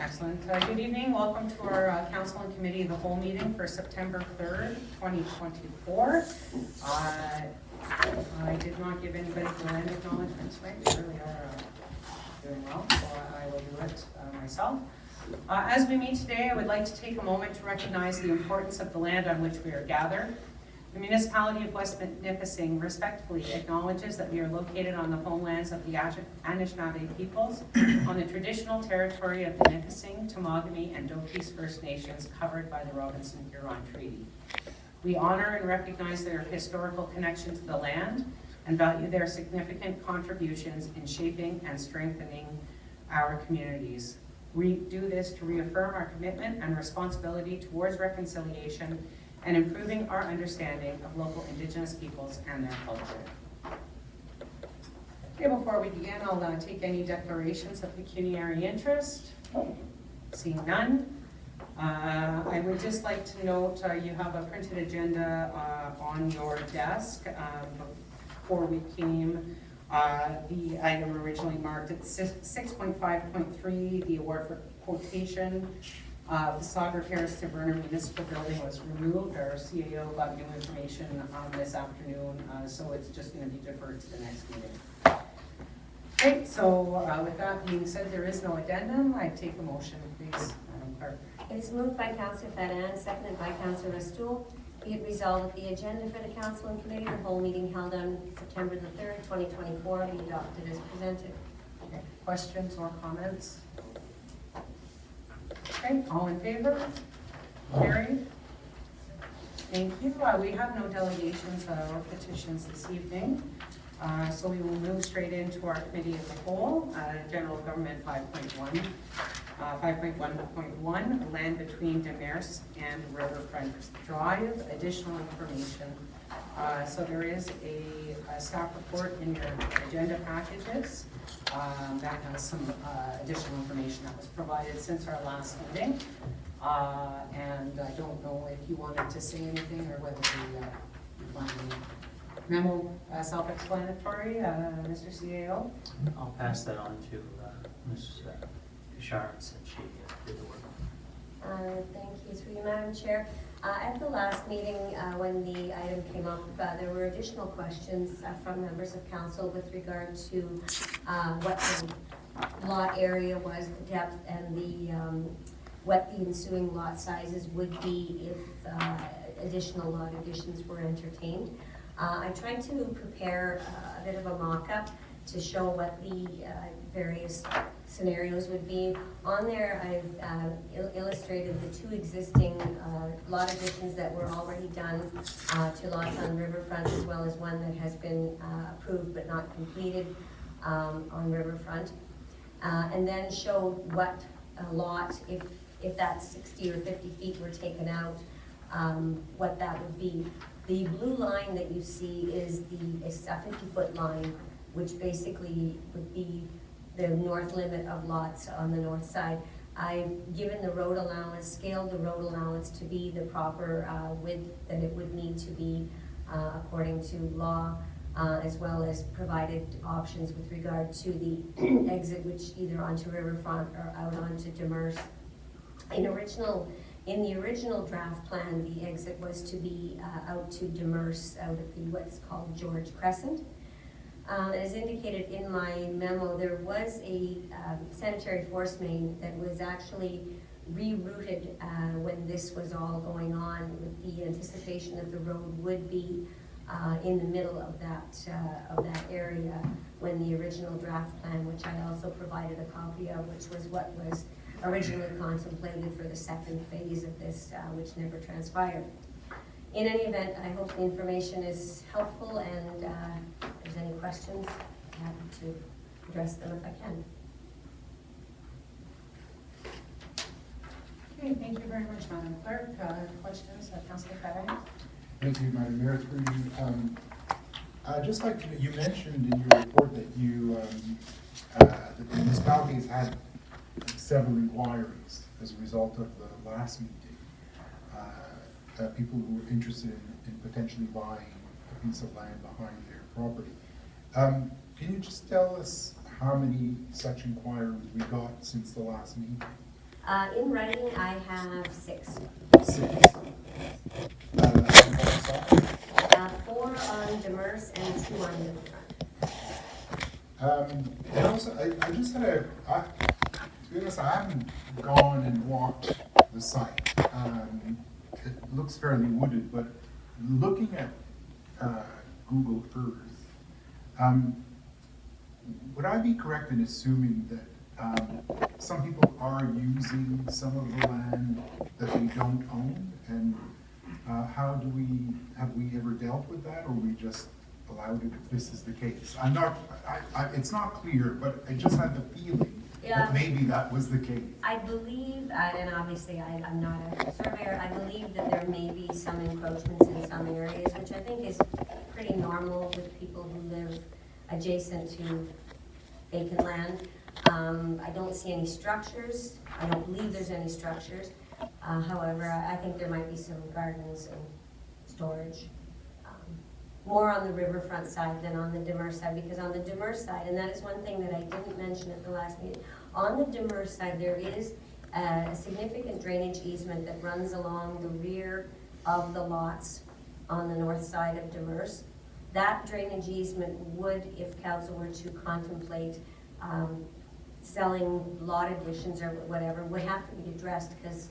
Excellent. Good evening. Welcome to our Council and Committee of the Whole meeting for September 3rd, 2024. I did not give anybody the land acknowledgements, right? We really are doing well, so I will do it myself. As we meet today, I would like to take a moment to recognize the importance of the land on which we are gathered. The municipality of West Nipissing respectfully acknowledges that we are located on the homelands of the Anishinaabe peoples on the traditional territory of the Nipissing, Temagami, and Dokis First Nations covered by the Robinson-Huron Treaty. We honor and recognize their historical connection to the land and value their significant contributions in shaping and strengthening our communities. We do this to reaffirm our commitment and responsibility towards reconciliation and improving our understanding of local Indigenous peoples and their culture. Okay, before we begin, I'll take any declarations of pecuniary interest. Seeing none. I would just like to note you have a printed agenda on your desk. Before we came, the item originally marked at 6.5.3, the award for quotation. Facade repairs to Vernon Municipal Building was removed. Our CAO got new information this afternoon, so it's just going to be deferred to the next meeting. Okay, so with that being said, there is no addendum. I take a motion, please, Madam Clerk. It is moved by Councillor Fadden, seconded by Councillor Restool. Be it resolved that the agenda for the Council and Committee of the whole meeting held on September the 3rd, 2024 be adopted as presented. Okay. Questions or comments? Okay, all in favor? Carried. Thank you. We have no delegations or petitions this evening, so we will move straight into our Committee of the Whole, General Government 5.1. 5.1.1, land between Demers and Riverfront Drive, additional information. So there is a staff report in your agenda packages that has some additional information that was provided since our last meeting. And I don't know if you wanted to say anything or whether you find the memo self-explanatory, Mr. CAO? I'll pass that on to Ms. Sharon, since she did the work. Thank you through you, Madam Chair. At the last meeting, when the item came up, there were additional questions from members of council with regard to what the lot area was, the depth, and the what the ensuing lot sizes would be if additional lot additions were entertained. I tried to prepare a bit of a mock-up to show what the various scenarios would be. On there, I've illustrated the two existing lot additions that were already done to lots on Riverfront, as well as one that has been approved but not completed on Riverfront. And then showed what a lot, if that 60 or 50 feet were taken out, what that would be. The blue line that you see is a 50-foot line, which basically would be the north limit of lots on the north side. I've given the road allowance, scaled the road allowance to be the proper width that it would need to be according to law, as well as provided options with regard to the exit, which either onto Riverfront or out onto Demers. In the original draft plan, the exit was to be out to Demers, out of the what's called George Crescent. As indicated in my memo, there was a sanitary force main that was actually rerouted when this was all going on, with the anticipation that the road would be in the middle of that area when the original draft plan, which I also provided a copy of, which was what was originally contemplated for the second phase of this, which never transpired. In any event, I hope the information is helpful, and if there's any questions, I'm happy to address them if I can. Okay, thank you very much, Madam Clerk. Questions, Councillor Fadden? Thank you, Madam Mayor. Through you, I'd just like to know, you mentioned in your report that the municipalities had several inquiries as a result of the last meeting. People who were interested in potentially buying a piece of land behind their property. Can you just tell us how many such inquiries we got since the last meeting? In writing, I have 6. 6. 4 on Demers and 2 on Riverfront. And also, I just had to be honest, I haven't gone and walked the site. It looks fairly wooded, but looking at Google Earth, would I be correct in assuming that some people are using some of the land that they don't own? And have we ever dealt with that, or we just allowed it if this is the case? It's not clear, but I just had the feeling that maybe that was the case. I believe, and obviously I'm not a surveyor, I believe that there may be some encroachments in some areas, which I think is pretty normal with people who live adjacent to vacant land. I don't see any structures. I don't believe there's any structures. However, I think there might be some gardens and storage. More on the riverfront side than on the Demers side, because on the Demers side, and that is one thing that I didn't mention at the last meeting, on the Demers side, there is a significant drainage easement that runs along the rear of the lots on the north side of Demers. That drainage easement would, if council were to contemplate selling lot additions or whatever, would have to be addressed, because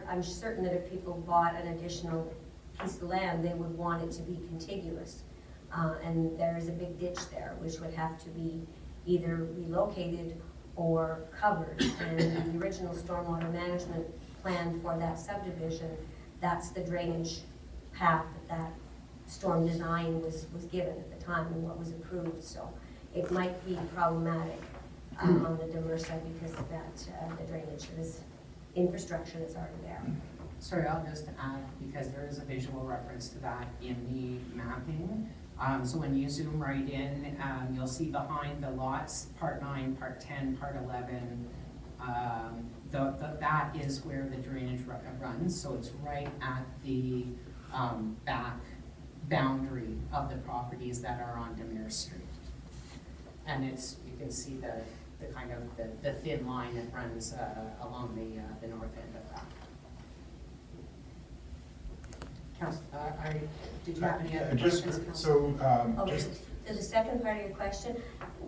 I'm certain that if people bought an additional piece of land, they would want it to be contiguous. And there is a big ditch there, which would have to be either relocated or covered. And the original stormwater management plan for that subdivision, that's the drainage path that storm design was given at the time and what was approved. So it might be problematic on the Demers side because of that, the drainage, this infrastructure that's already there. Sorry, I'll just add, because there is a visual reference to that in the mapping. So when you zoom right in, you'll see behind the lots, part 9, part 10, part 11, that is where the drainage runs. So it's right at the back boundary of the properties that are on Demers Street. And you can see the kind of the thin line that runs along the north end of that. Council, did you have any other questions? So the second part of your question,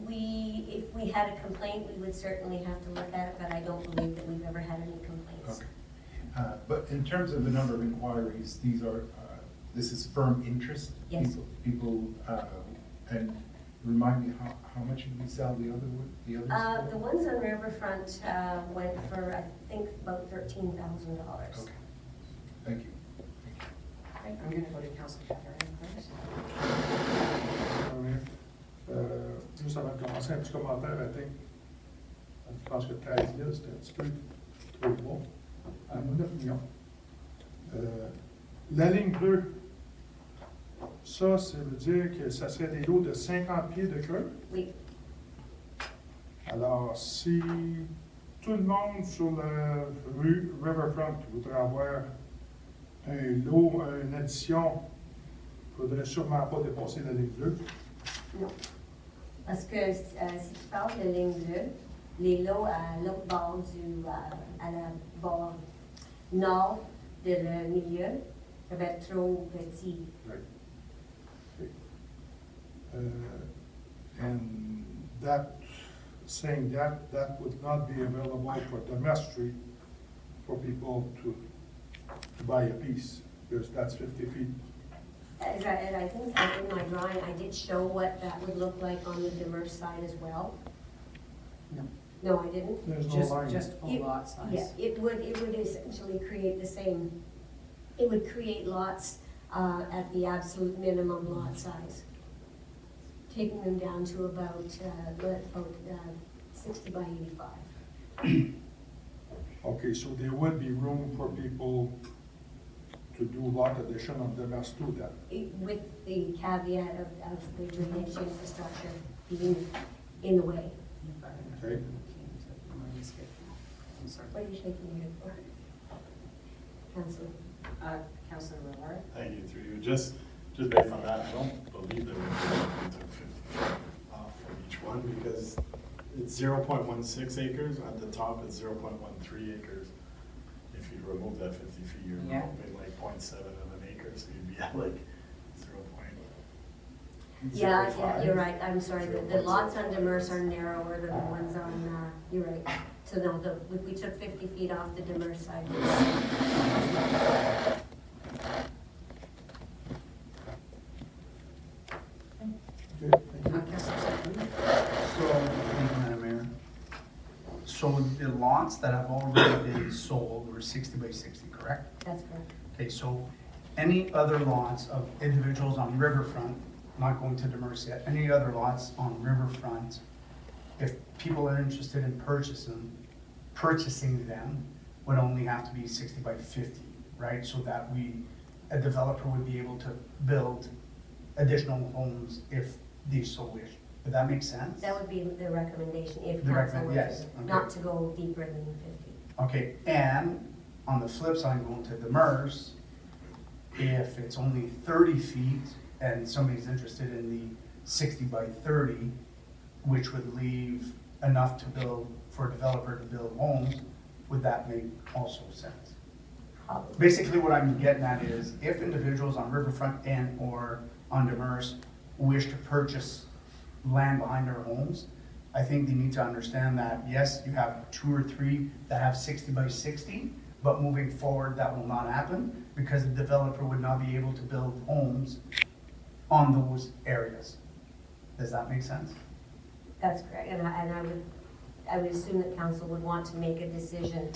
if we had a complaint, we would certainly have to look at it, but I don't believe that we've ever had any complaints. Okay. But in terms of the number of inquiries, this is firm interest? Yes. People, and remind me, how much did we sell the others? The ones on Riverfront went for, I think, about $13,000. Okay, thank you. Okay, I'm going to go to Council Catherine first. Juste avant de commencer, un petit commentaire, je pense que 13 000, c'était un petit peu trop bon. 9 millions. La ligne bleue, ça veut dire que ça serait des lots de 50 pieds de creux. Oui. Alors, si tout le monde sur la rue Riverfront voudrait avoir un lot, une addition, il ne faudrait sûrement pas dépasser la ligne bleue. Non. Parce que si tu parles de ligne bleue, les lots à l'autre bord à la bord nord de le milieu peuvent être trop petits. Right. Okay. And saying that would not be available for Demers Street for people to buy a piece, because that's 50 feet. And I think that in my drawing, I did show what that would look like on the Demers side as well. No. No, I didn't? There's no line. Just full lot size. Yeah, it would essentially create the same, it would create lots at the absolute minimum lot size, taking them down to about 60 by 85. Okay, so there would be room for people to do lot addition on Demers too then? With the caveat of the drainage infrastructure being in the way. Okay. I'm sorry. What are you shaking your head for? Councilor? Councilor Rivera? Thank you, through you. Just based on that, I don't believe that we took 50 off from each one, because It's 0.16 acres, at the top it's 0.13 acres. If you remove that 50 feet, you're Yeah. removing like 0.7 of an acre, so you'd be at like 0.05. Yeah, you're right, I'm sorry, the 0.05. lots on Demers are narrower than the ones on, you're right. So no, if we took 50 feet off the Demers side. Okay, thank you. Councilor Stanton? So, thank you, Madam Mayor. So the lots that have already been sold were 60 by 60, correct? That's correct. Okay, so any other lots of individuals on Riverfront, not going to Demers yet, any other lots on Riverfront, if people are interested in purchasing them, would only have to be 60 by 50, right? So that a developer would be able to build additional homes if they so wish. Would that make sense? That would be the recommendation if The council were yes, to, okay. not to go deeper than 50. Okay, and on the flip side, going to Demers, if it's only 30 feet and somebody's interested in the 60 by 30, which would leave enough to build, for a developer to build homes, would that make also sense? Probably. Basically, what I'm getting at is, if individuals on Riverfront and or on Demers wish to purchase land behind their homes, I think they need to understand that, yes, you have 2 or 3 that have 60 by 60, but moving forward, that will not happen because the developer would not be able to build homes on those areas. Does that make sense? That's correct, and I would assume that council would want to make a decision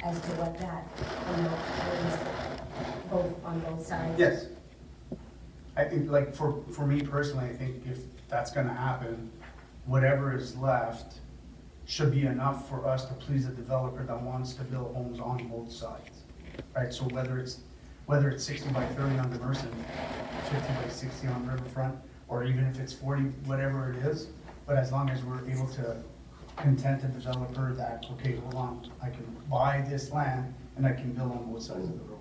as to what that amount is, on both sides. Yes. I think, like, for me personally, I think if that's gonna happen, whatever is left should be enough for us to please a developer that wants to build homes on both sides, right? So whether it's 60 by 30 on Demers and 50 by 60 on Riverfront, or even if it's 40, whatever it is, but as long as we're able to content the developer that, okay, hold on, I can buy this land and I can build on both sides of the road.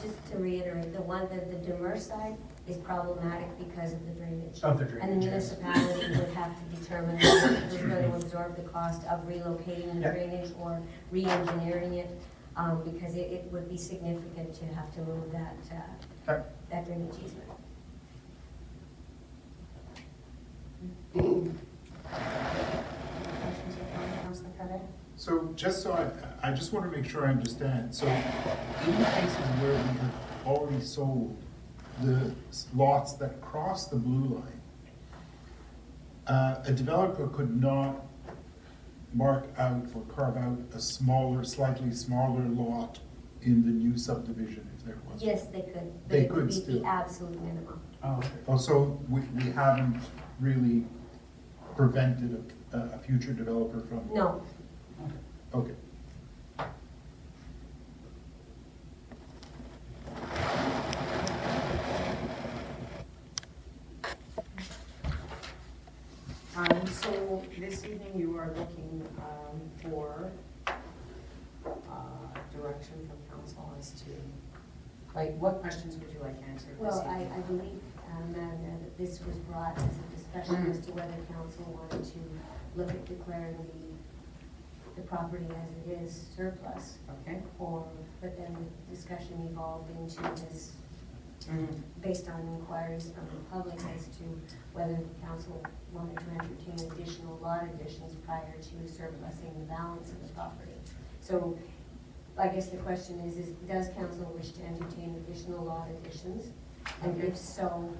Just to reiterate, the Demers side is problematic because of the drainage. Of the And the drainage, yes. municipality would have to determine whether it's going to absorb the cost of relocating the Yeah. drainage or re-engineering it, because it would be significant to have to move Okay. that drainage easement. Questions or comments, Councilor Frederick? So just so I just want to make sure I understand. So in the cases where we have already sold the lots that cross the blue line, a developer could not mark out or carve out a smaller, slightly smaller lot in the new subdivision if there was. Yes, they could. But They it would could be still. the absolute minimum. Oh, okay. Also, we haven't really prevented a future developer from. No, Okay. So this evening you are looking for direction from council as to, like, what questions would you like answered this well, I evening? believe, Madam Mayor, that this was brought as a discussion as to whether council wanted to look at declaring the property as it is surplus, Okay. but then the discussion evolved into this, Mhm. based on inquiries from the public as to whether the council wanted to entertain additional lot additions prior to surplusing the balance of the property. So I guess the question is does council wish to entertain additional lot additions? And Okay. if so,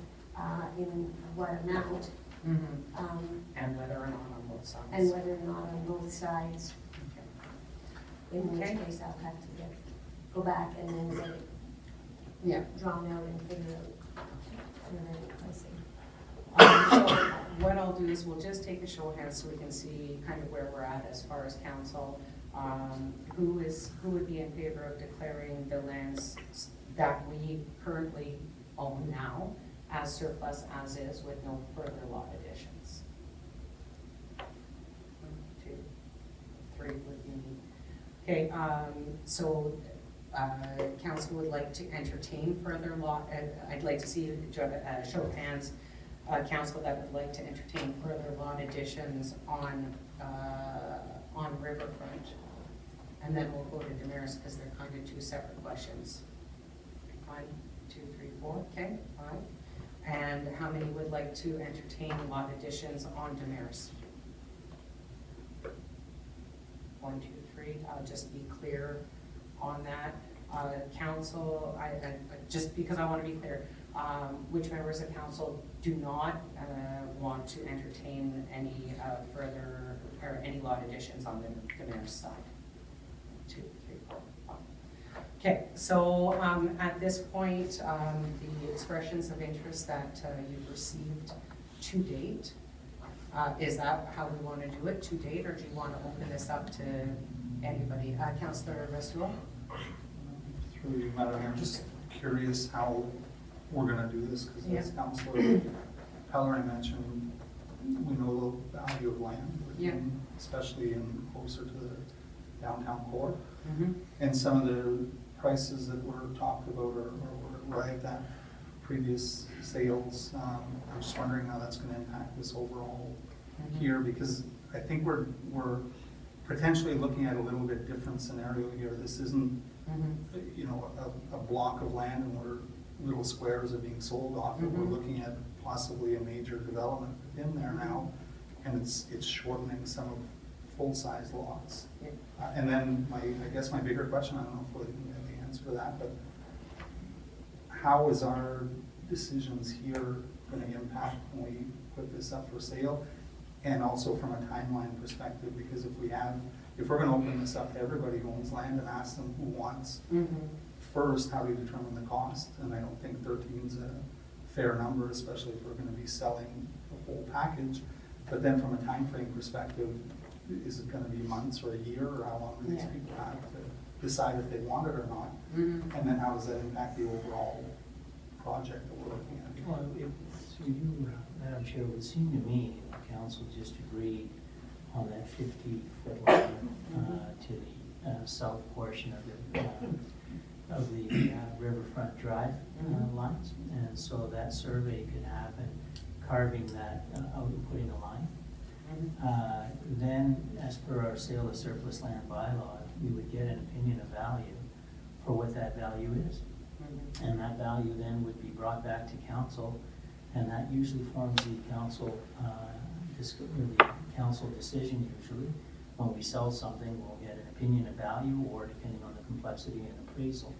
in what amount? Mhm. And And whether or not on both sides. whether or not on both sides, Okay. in which Okay. case I'll have to go back and then get it Yeah. drawn out and figure out survey pricing. So what I'll do is we'll just take a show of hands so we can see kind of where we're at as far as council. Who would be in favor of declaring the lands that we currently own now as surplus as is with no further lot additions? 1, 2, 3 would be. Okay, so council would like to entertain further lot, I'd like to see a show of hands council that would like to entertain further lot additions on Riverfront. And then we'll go to Damaris because they're kind of two separate questions. 1, 2, 3, 4, okay, 5. And how many would like to entertain lot additions on Damaris? 1, 2, 3, I'll just be clear on that. Council, just because I want to be clear, which members of council do not want to entertain any further, or any lot additions on the Damaris side? 2, 3, 4, 5. Okay, so at this point, the expressions of interest that you've received to date, is that how we want to do it, to date, or do you want to open this up to anybody? Councillor Restuel? Through you, Madam Mayor, I'm just curious how we're gonna do this, because Yeah. as Councillor Pellerin mentioned, we know the value of land, Yeah. especially in closer to the downtown core. Mm-hmm. And some of the prices that were talked about or were arrived at previous sales, I'm just wondering how that's gonna impact this overall here, because I think we're potentially looking at a little bit different scenario here. This isn't, you know, a block of land and where little squares are being sold off. And we're looking at possibly a major development in there now, and it's shortening some of full-size lots. Yeah. And then I guess my bigger question, I don't know if we have the answer to that, but how is our decisions here going to impact when we put this up for sale? And also from a timeline perspective, because if we're going to open this up to everybody who owns land and ask them who wants first, how do you determine the cost? And I don't think 13 is a fair number, especially if we're going to be selling the whole package. But then from a time frame perspective, is it going to be months or a year, or how long do these people have to decide if they want it or not? And then how does that impact the overall project that we're looking at? Well, so you, Madam Chair, it would seem to me the council just agreed on that 50-foot line to the south portion of the Riverfront Drive lines. And so that survey could happen, carving that out and putting a line. Then, as per our sale of surplus land bylaw, we would get an opinion of value for what that value is. And that value then would be brought back to council, and that usually forms the council decision usually. When we sell something, we'll get an opinion of value, or depending on the complexity and appraisal.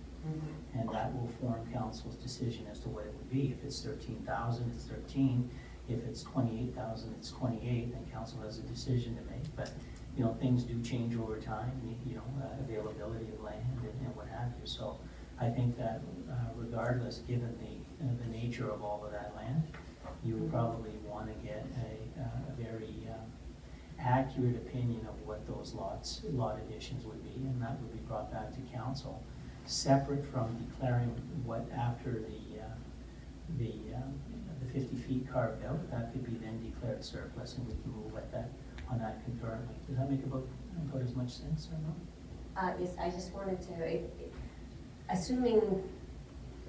And that will form council's decision as to what it would be. If it's 13,000, it's 13. If it's 28,000, it's 28, then council has a decision to make. But, you know, things do change over time, you know, availability of land and what have you. So I think that regardless, given the nature of all of that land, you would probably want to get a very accurate opinion of what those lot additions would be, and that would be brought back to council, separate from declaring what after the 50 feet carved out, that could be then declared surplus, and we can move on that concurrently. Does that make about as much sense or not? Yes, I just wanted to, assuming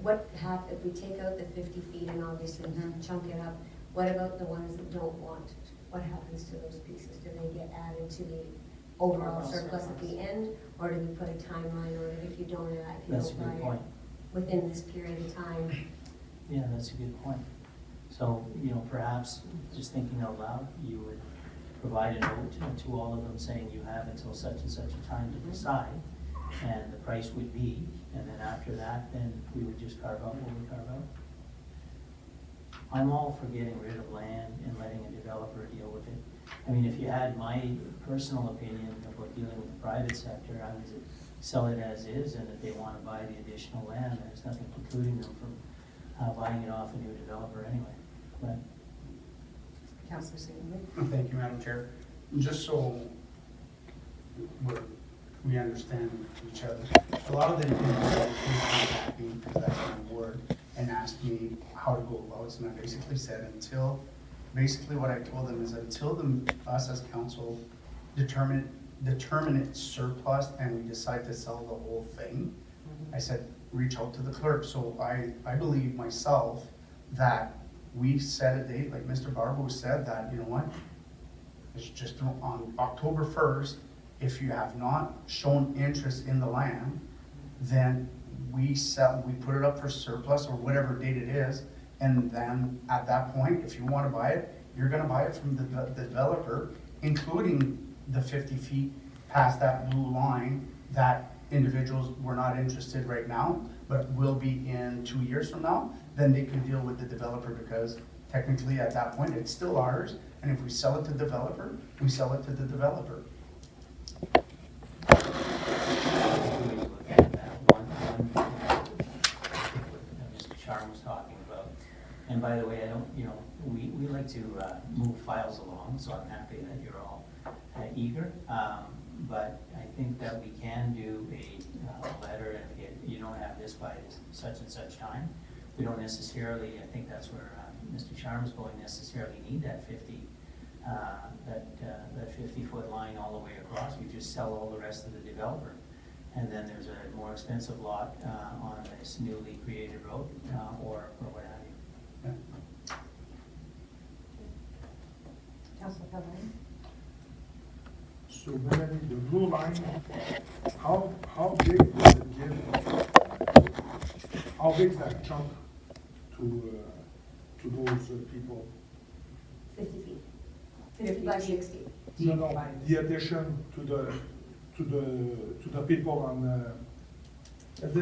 if we take out the 50 feet and obviously chunk it up, what about the ones that don't want? What happens to those pieces? Do they get added to the overall surplus at the end? Or do we put a timeline on it if you don't That's a good point. within this period of time? Yeah, that's a good point. So, you know, perhaps, just thinking out loud, you would provide a note to all of them saying you have until such and such a time to decide, and the price would be, and then after that, then we would just carve out what we carve out. I'm all for getting rid of land and letting a developer deal with it. I mean, if you had my personal opinion about dealing with the private sector, I would sell it as is, and if they want to buy the additional land, there's nothing precluding them from buying it off a new developer anyway. But Councillor St. Thank you, Madam Chair. Just so we understand each other, a lot of the individuals contact me, because that's my word, and asked me how to go about it, and I basically said what I told them is until us as council determine its surplus and we decide to sell the whole thing, I said, reach out to the clerk. So I believe myself that we set a date, like Mr. Barbo said, that, you know what? It's just on October 1st, if you have not shown interest in the land, then we put it up for surplus or whatever date it is, and then at that point, if you wanna buy it, you're gonna buy it from the developer, including the 50 feet past that blue line that individuals were not interested right now, but will be in 2 years from now, then they can deal with the developer, because technically at that point, it's still ours, and if we sell it to the developer, we sell it to the developer. Look at that one that Mr. Charm was talking about. And by the way, I don't, you know, we like to move files along, so I'm happy that you're all eager. But I think that we can do a letter, and if you don't have this by such and such time, we don't necessarily, I think that's where Mr. Charm is going, necessarily need that 50-foot line all the way across. We just sell all the rest to the developer. And then there's a more expensive lot on this newly created road, or what have you. Yeah. Councilor Pelletier? So Melanie, the blue line, how big does it give? How big is that chunk to those people? 50 feet. 50 by 60. You know, the addition to the people on the,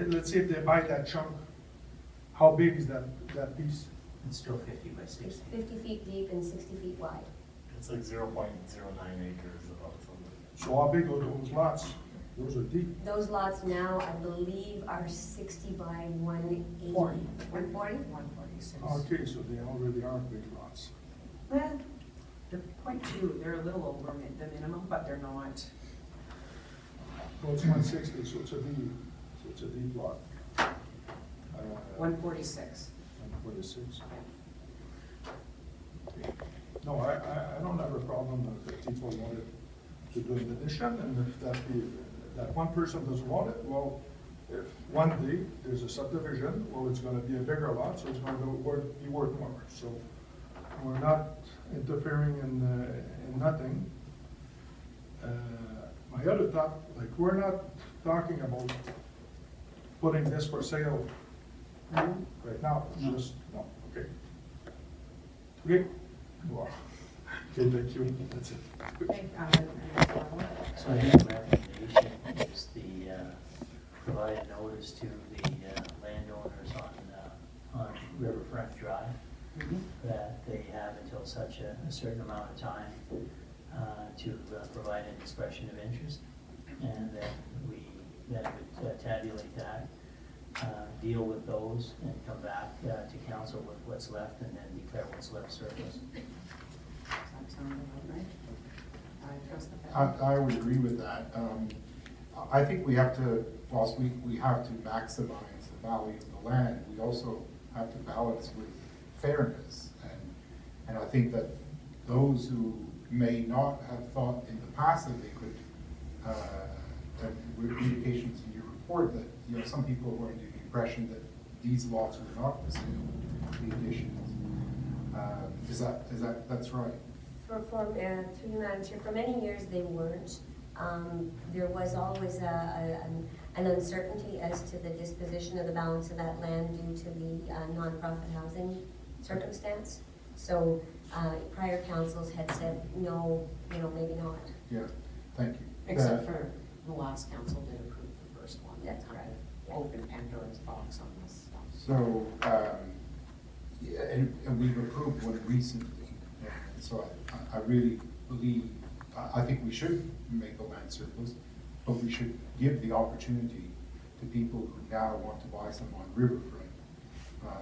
let's say if they buy that chunk, how big is that piece? It's still 50 by It's 60. 50 feet deep and 60 feet wide. It's like 0.09 acres about something. So how big are those lots? Those are deep. Those lots now, I believe, are 60 by 180. 40. 140? 146. Okay, so they already are big lots. Well, they're 0.2, they're a little over the minimum, but they're not. Well, it's 160, so it's a deep lot. 146. 146. No, I don't have a problem if people wanted to do an addition, and if that one person doesn't want it, well, if one day there's a subdivision, well, it's gonna be a bigger lot, so it's gonna be worth more. So we're not interfering in nothing. My other thought, like, we're not talking about putting this for sale right now, it's just, no, okay. Okay? Wow. Okay, thank you, that's it. Okay, So I think the recommendation is provide notice to the landowners on Riverfront Drive that they have until such a certain amount of time to provide an expression of interest, and then we would tabulate that, deal with those, and come back to council with what's left, and then declare what's left surplus. Does that sound about right? I trust the I would agree with that. I think we have to, whilst we have to maximize the value of the land, we also have to balance with fairness. And I think that those who may not have thought in the past that they could, there were indications in your report that, you know, some people were under the impression that these lots were not for sale, the additions. That's right? Through you, Madam Chair, for many years they weren't. There was always an uncertainty as to the disposition of the balance of that land due to the nonprofit housing circumstance. So prior councils had said, no, maybe not. Yeah, thank you. Except for the last council did approve the first one. That's Kind correct. of open Pandora's box on this stuff. So, yeah, and we've approved one recently, and so I really believe, I think we should make the land surplus, but we should give the opportunity to people who now want to buy some on Riverfront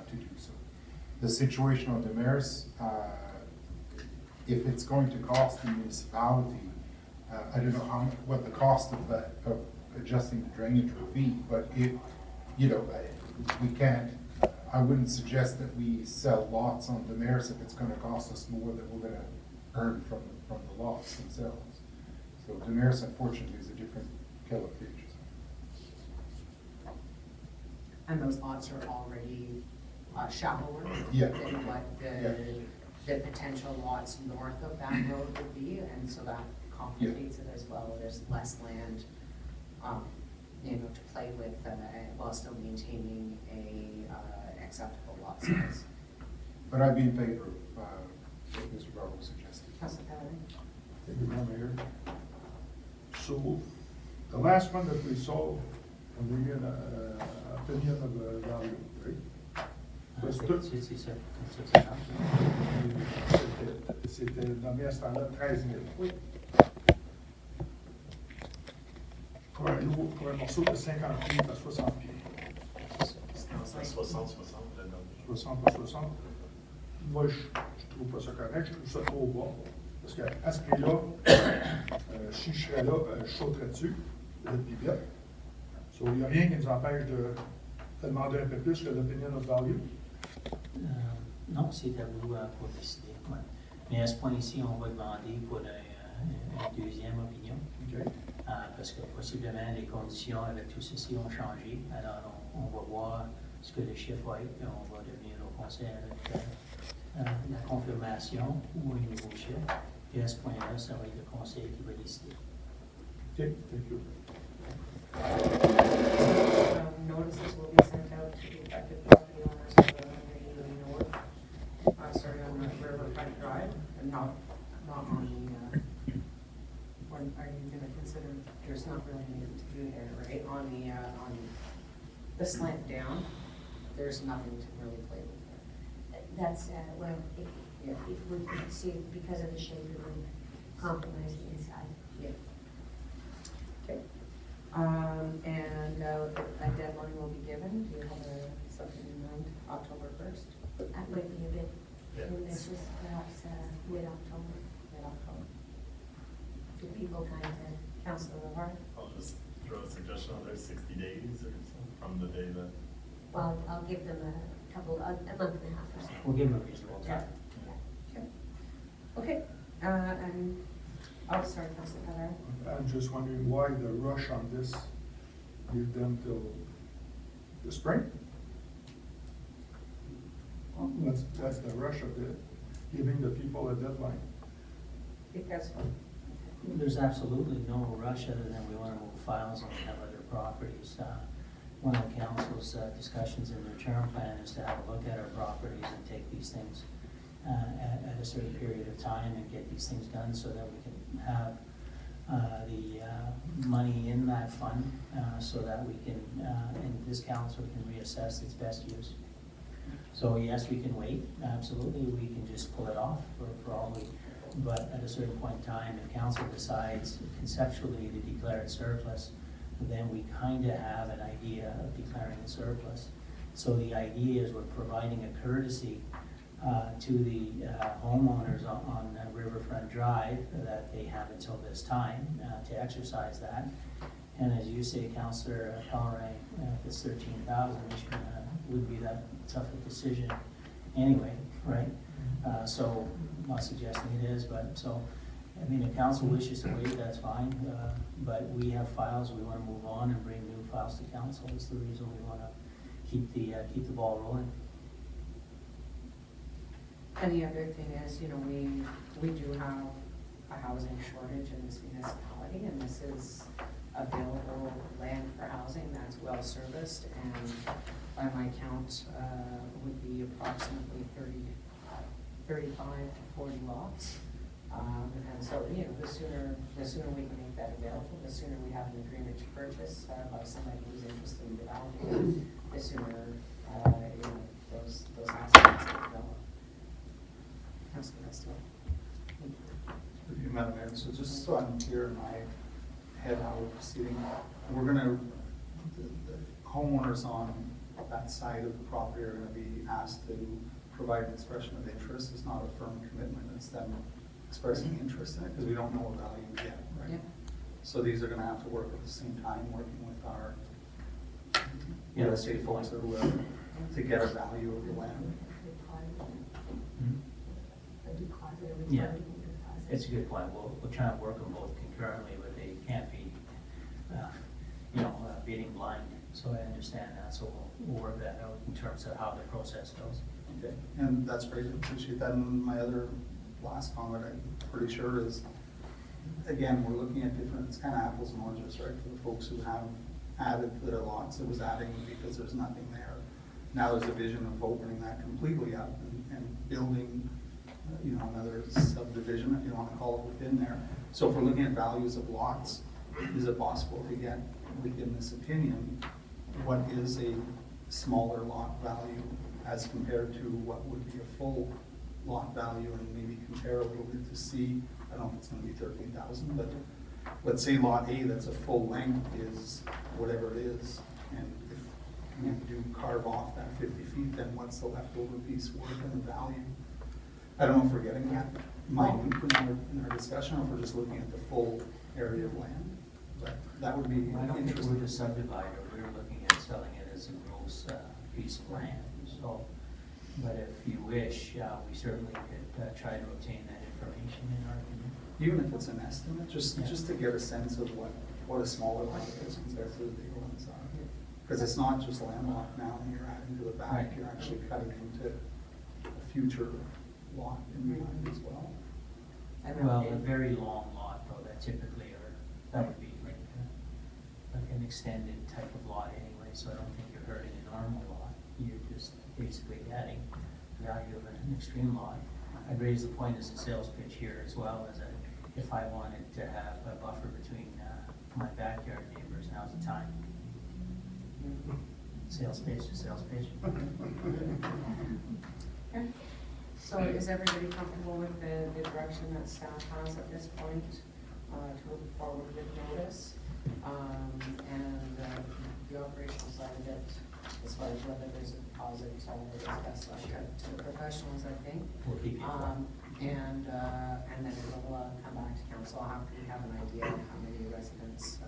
to do so. The situation on Damaris, if it's going to cost the municipality, I don't know what the cost of that, of adjusting the drainage will be, but if, you know, we can't, I wouldn't suggest that we sell lots on Damaris if it's gonna cost us more than we're gonna earn from the lots themselves. So Damaris, unfortunately, is a different kettle of fish. And those lots are already shallower Yeah. than what the potential lots north of that road would be, and so that complicates it as well. There's less land, to play with, while still maintaining a acceptable lot size. But I'd be in favor of what Mr. Barber suggested. Councilor Pellerin? Thank you, Madam Mayor. So, the last one that we saw, and we get an opinion of value, right? Was tout- C'était nommé à ce temps-là 13 000. Oui. Pour un morceau de 50 pieds à 60 pieds. C'est 60, le nombre. 60 par 60. Moi, je trouve pas ça correct, je trouve ça trop bas. Parce qu'à ce prix-là, si je serais là, je sauterais dessus, le pipette. So, il n'y a rien qui nous empêche de demander un peu plus que l'opinion of value. Non, c'est à vous pour décider. Ouais. Mais à ce point-ci, on va demander pour une deuxième opinion. OK? Parce que possiblement les conditions avec tout ceci ont changé. Alors, on va voir ce que le chiffre va être, puis on va devenir au conseil avec la confirmation ou un nouveau chiffre. Et à ce point-là, ça va être le conseil qui va décider. OK, thank you. Notices will be sent out to the affected property owners of the north, on the Riverfront Drive, and not on the, when are you gonna consider, there's not really anything to do there, right? On the slant down, there's nothing to really play with there. That's, well, Yeah. if we could see, because of the shape, it would compromise the inside. Yeah. Okay. And a deadline will be given. Do you have something in mind? October 1st? That might be a bit Yeah. ambitious, perhaps mid-October. Mid-October. Give people time to, Councilor Lavar? I'll just throw a suggestion out there, 60 days or something from the day that. well, I'll give them a month and a half or so. We'll give them a reasonable time. Okay, and, oh, sorry, Councilor Pellerin. I'm just wondering why the rush on this, give them till the spring? That's the rush of it, giving the people a deadline. Because, There's absolutely no rush other than we want to move files and have other properties. One of the council's discussions in their term plan is to have a look at our properties and take these things at a certain period of time and get these things done so that we can have the money in that fund so that we can, and this council can reassess its best use. So yes, we can wait, absolutely, we can just pull it off for all we, but at a certain point in time, if council decides conceptually to declare it surplus, then we kind of have an idea of declaring it surplus. So the idea is we're providing a courtesy to the homeowners on Riverfront Drive that they have until this time to exercise that. And as you say, Councillor Pellerin, if it's 13,000, which would be that tough a decision anyway, right? So I'm not suggesting it is, but so, I mean, if council wishes to wait, that's fine. But we have files, we want to move on and bring new files to council. It's the reason we want to keep the ball rolling. and the other thing is, we do have a housing shortage in this municipality, and this is available land for housing that's well serviced, and by my count, would be approximately 35 to 40 lots. And so, the sooner we can make that available, the sooner we have an agreement to purchase by somebody who's interested in developing, the sooner, those assets get developed. Councilor Westall. Through you, Madam Mayor, so just so I'm clear in my head how we're proceeding, we're gonna, the homeowners on that side of the property are gonna be asked to provide an expression of interest. It's not a firm commitment, it's them expressing interest in it, because we don't know a value yet, right? Yeah. So these are gonna have to work at the same time, working with our Yeah, real that's a estate good folks point. or whoever, to get a value of the land. A deposit, a Yeah. refundable deposit. It's a good point. We'll try and work them both concurrently, but they can't be, bidding blind, so I understand that, so we'll work that out in terms of how the process goes. Okay, and that's great, I appreciate that. And my other last comment, I'm pretty sure is, again, we're looking at different, it's kind of apples and oranges, right? For the folks who have added to their lots, it was adding because there's nothing there. Now there's a vision of opening that completely up and building, you know, another subdivision, if you want to call it, within there. So if we're looking at values of lots, is it possible to get within this opinion, what is a smaller lot value as compared to what would be a full lot value, and maybe compare a little bit to see, I don't know if it's gonna be 13,000, but let's say lot A, that's a full length, is whatever it is, and if you do carve off that 50 feet, then what's the leftover piece worth in the value? I don't know if we're getting that minute in our discussion, or if we're just looking at the full area of land, but that would be I don't think interesting. we're the subdivider, we're looking at selling it as a gross piece of land, so, but if you wish, we certainly could try to obtain that information in our opinion. Even if it's an estimate, just Yeah. to get a sense of what a smaller lot is compared to the bigger ones are. Because it's not just landlocked now, and you're adding to the back, Right. you're actually cutting into a future lot in behind as well. Well, a very long lot though, that typically are, that would be like an extended type of lot anyway, so I don't think you're hurting a normal lot. You're just basically adding value of an extreme lot. I'd raise the point as a sales pitch here as well, as that if I wanted to have a buffer between my backyard neighbors, now's the time. Sales pitch to sales pitch. Okay. So is everybody comfortable with the direction that staff has at this point to move forward with notice? And the operational side of it, as far as whether there's a deposit, is best left to the professionals, I think. We'll keep you informed. And then it'll come back to council after we have an idea of how many residents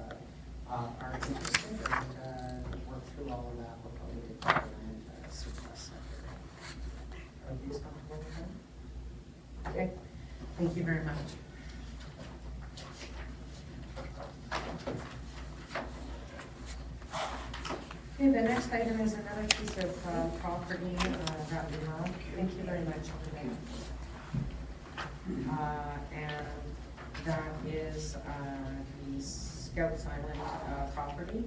are interested, and work through all of that before we declare land surplus. Are you comfortable with that? Okay, thank you very much. Okay, the next item is another piece of property that we have. Thank you very much. And that is the Scouts Island property.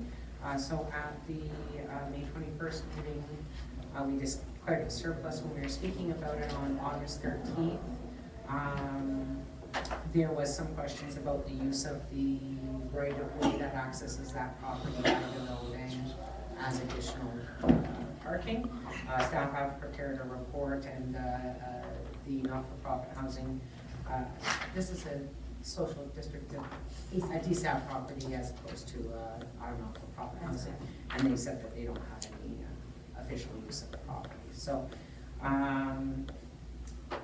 So at the May 21st meeting, we declared it surplus when we were speaking about it on August 13th. There was some questions about the use of the right-of-way that accesses that property out of the building as additional parking. Staff have prepared a report, and the not-for-profit housing, this is a social district, a DSAP property as opposed to our not-for-profit housing, and they said that they don't have any official use of the property. So,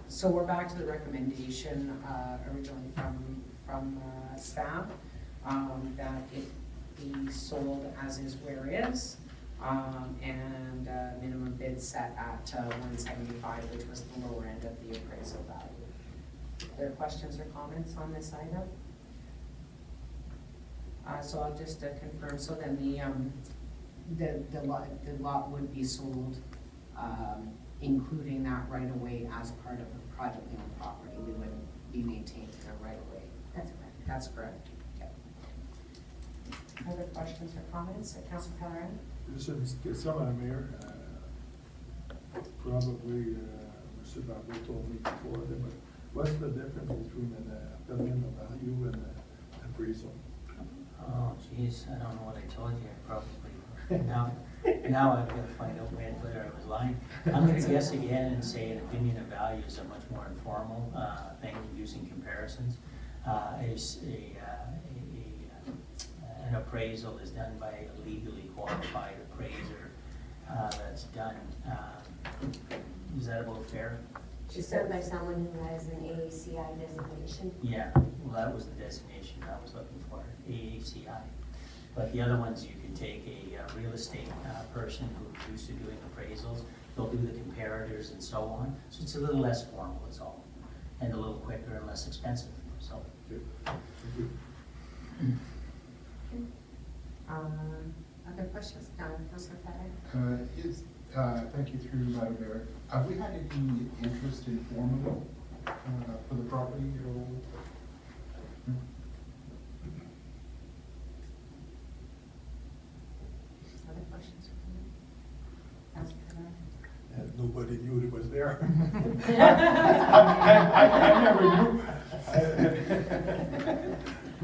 so we're back to the recommendation originally from staff, that it be sold as is where is, and minimum bid set at 175, which was the lower end of the appraisal value. Are there questions or comments on this item? So I'll just confirm, so then the lot would be sold, including that right of way as part of the privately owned property. We wouldn't be maintaining a right of way. That's correct. That's correct. Okay. Other questions or comments? Councilor Pellerin? Just some of them here, probably, Mr. Babu told me before, but what's the difference between the minimum value and the appraisal? Oh, geez, I don't know what I told you, probably, now I've got to find out whether I was lying. I'm gonna guess again and say an opinion of value is a much more informal, thing, using comparisons. An appraisal is done by a legally qualified appraiser, that's done, is that about fair? It's done by someone who has an AACI designation. Yeah, well, that was the designation I was looking for, AACI. But the other ones, you can take a real estate person who's used to doing appraisals, they'll do the comparators and so on. So it's a little less formal, is all, and a little quicker and less expensive, so. Okay. Thank you. Other questions? Councilor Fedor? Thank you through Madam Mayor. Have we had any interest informally for the property at all? No? Other questions? Councilor Fedor? And nobody knew it was there. I never knew.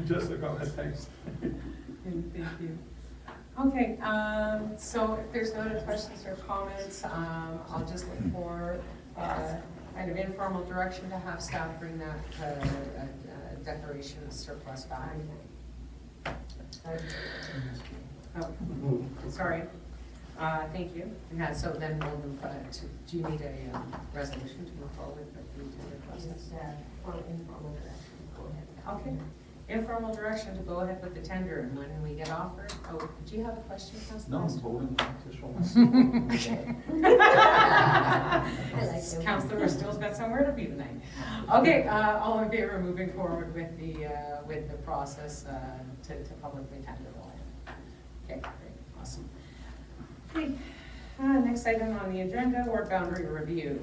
Just a couple of things. Thank you. Okay, so if there's no other questions or comments, I'll just look for kind of informal direction to have staff bring that declaration of surplus back. Oh, sorry. Thank you. Yeah, so then we'll move to, do you need a resolution to move forward with the tender process? Just, informal direction, go ahead. Okay. Informal direction to go ahead with the tender, and when we get offered, oh, do you have a question, Councilor? No, it's voting official. I like them. Councilor Still's got somewhere to be tonight. Okay, all in favor of moving forward with the process to publicly tender the land? Okay, great, awesome. Okay, next item on the agenda, ward boundary review.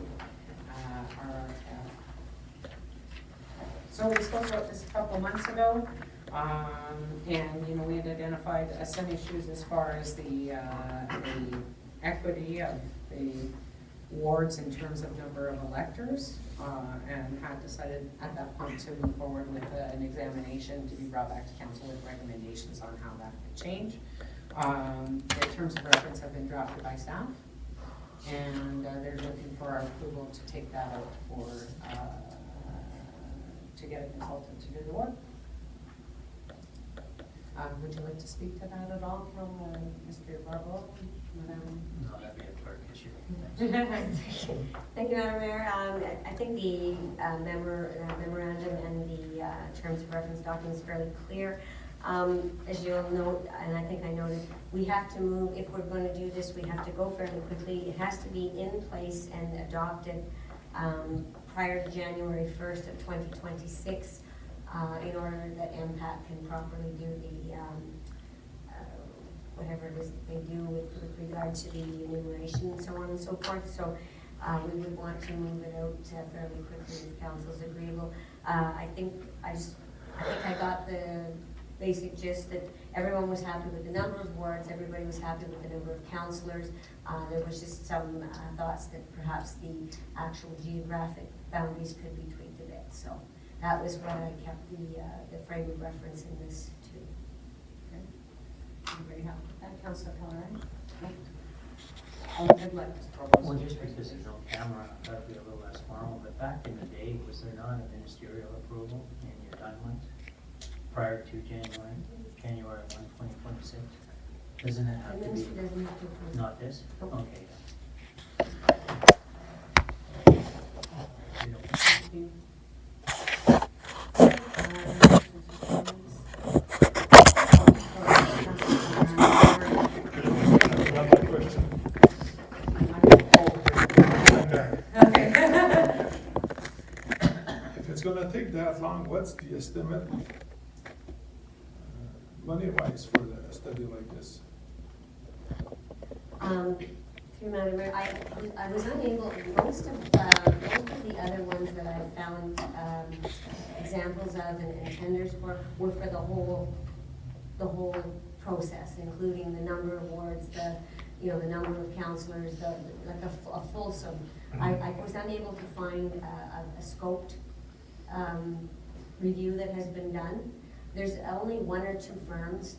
So we spoke about this a couple months ago, and, you know, we had identified some issues as far as the equity of the wards in terms of number of electors, and had decided at that point to move forward with an examination to be brought back to council with recommendations on how that could change. The terms of reference have been drafted by staff, and they're looking for our approval to take that out for to get a consultant to do the work. Would you like to speak to that at all from Mr. Barbeau? No, that'd be a clerk issue. Thank you, Madam Mayor. I think the memorandum and the terms of reference document is fairly clear. As you'll note, and I think I noted, we have to move, if we're going to do this, we have to go fairly quickly. It has to be in place and adopted prior to January 1st of 2026 in order that MPAC can properly do the whatever it is they do with regard to the enumeration and so on and so forth. So we would want to move it out fairly quickly if council's agreeable. I think I got the basic gist that everyone was happy with the number of wards, everybody was happy with the number of councillors. There was just some thoughts that perhaps the actual geographic boundaries could be tweaked a bit. So that was why I kept the frame of reference in this too. Anybody have that? Councilor Pellerin? Good luck. Well, just because there's no camera, that'd be a little less formal, but back in the day, was there not a ministerial approval in your timelines prior to January 1, 2026? Doesn't it have The to ministry be, doesn't have to approve. not this? Nope. Okay. You don't- Thank you. Another question. Okay. If it's gonna take that long, what's the estimate, money-wise for a study like this? Through Madam Mayor, I was unable, most of the other ones that I found examples of and tenders were for the whole process, including the number of wards, the number of councillors, like a fulsome. I was unable to find a scoped review that has been done. There's only one or two firms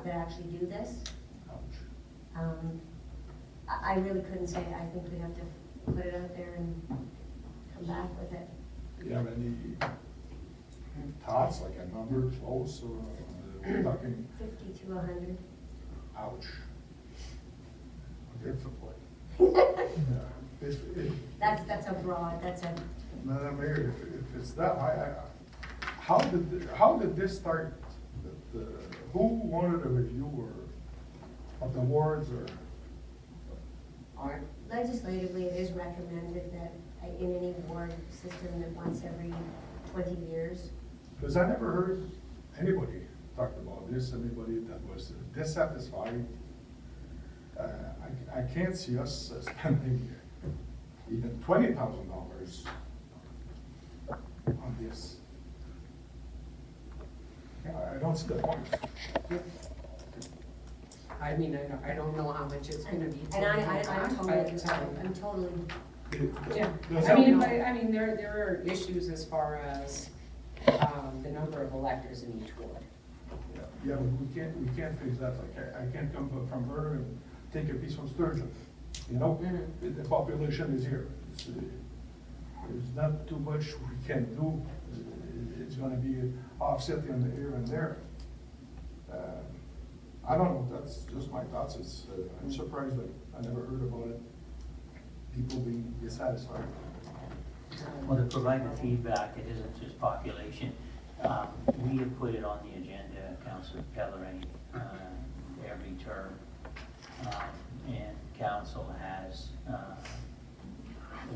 that actually do this. I really couldn't say. I think we have to put it out there and come back with it. Do you have any thoughts, like a number close, or we're talking, 50 to 100. ouch? Good support. Yeah. That's a broad. That's a. Madam Mayor, if it's that high, how did this start? Who wanted a review of the wards or? Legislatively, it is recommended that in any ward system that once every 20 years. Because I never heard anybody talk about this, anybody that was dissatisfied I can't see us spending even $20,000 on this. I don't see the point. I mean, I don't know how much it's gonna be. And I'm totally, but, I'm totally, Yeah, Does I mean, that- but, I mean, there are issues as far as, the number of electors in each ward. Yeah, but we can't fix that, like, I can't come from Vernon and take a piece from Sturgeon, you know? Mhm. The population is here. There's not too much we can do. It's gonna be offset in the here and there. I don't know, that's just my thoughts. I'm surprised that I never heard about it. People being dissatisfied. Well, to provide the feedback, it isn't just population. We have put it on the agenda, Councillor Pellerin, every term. And council has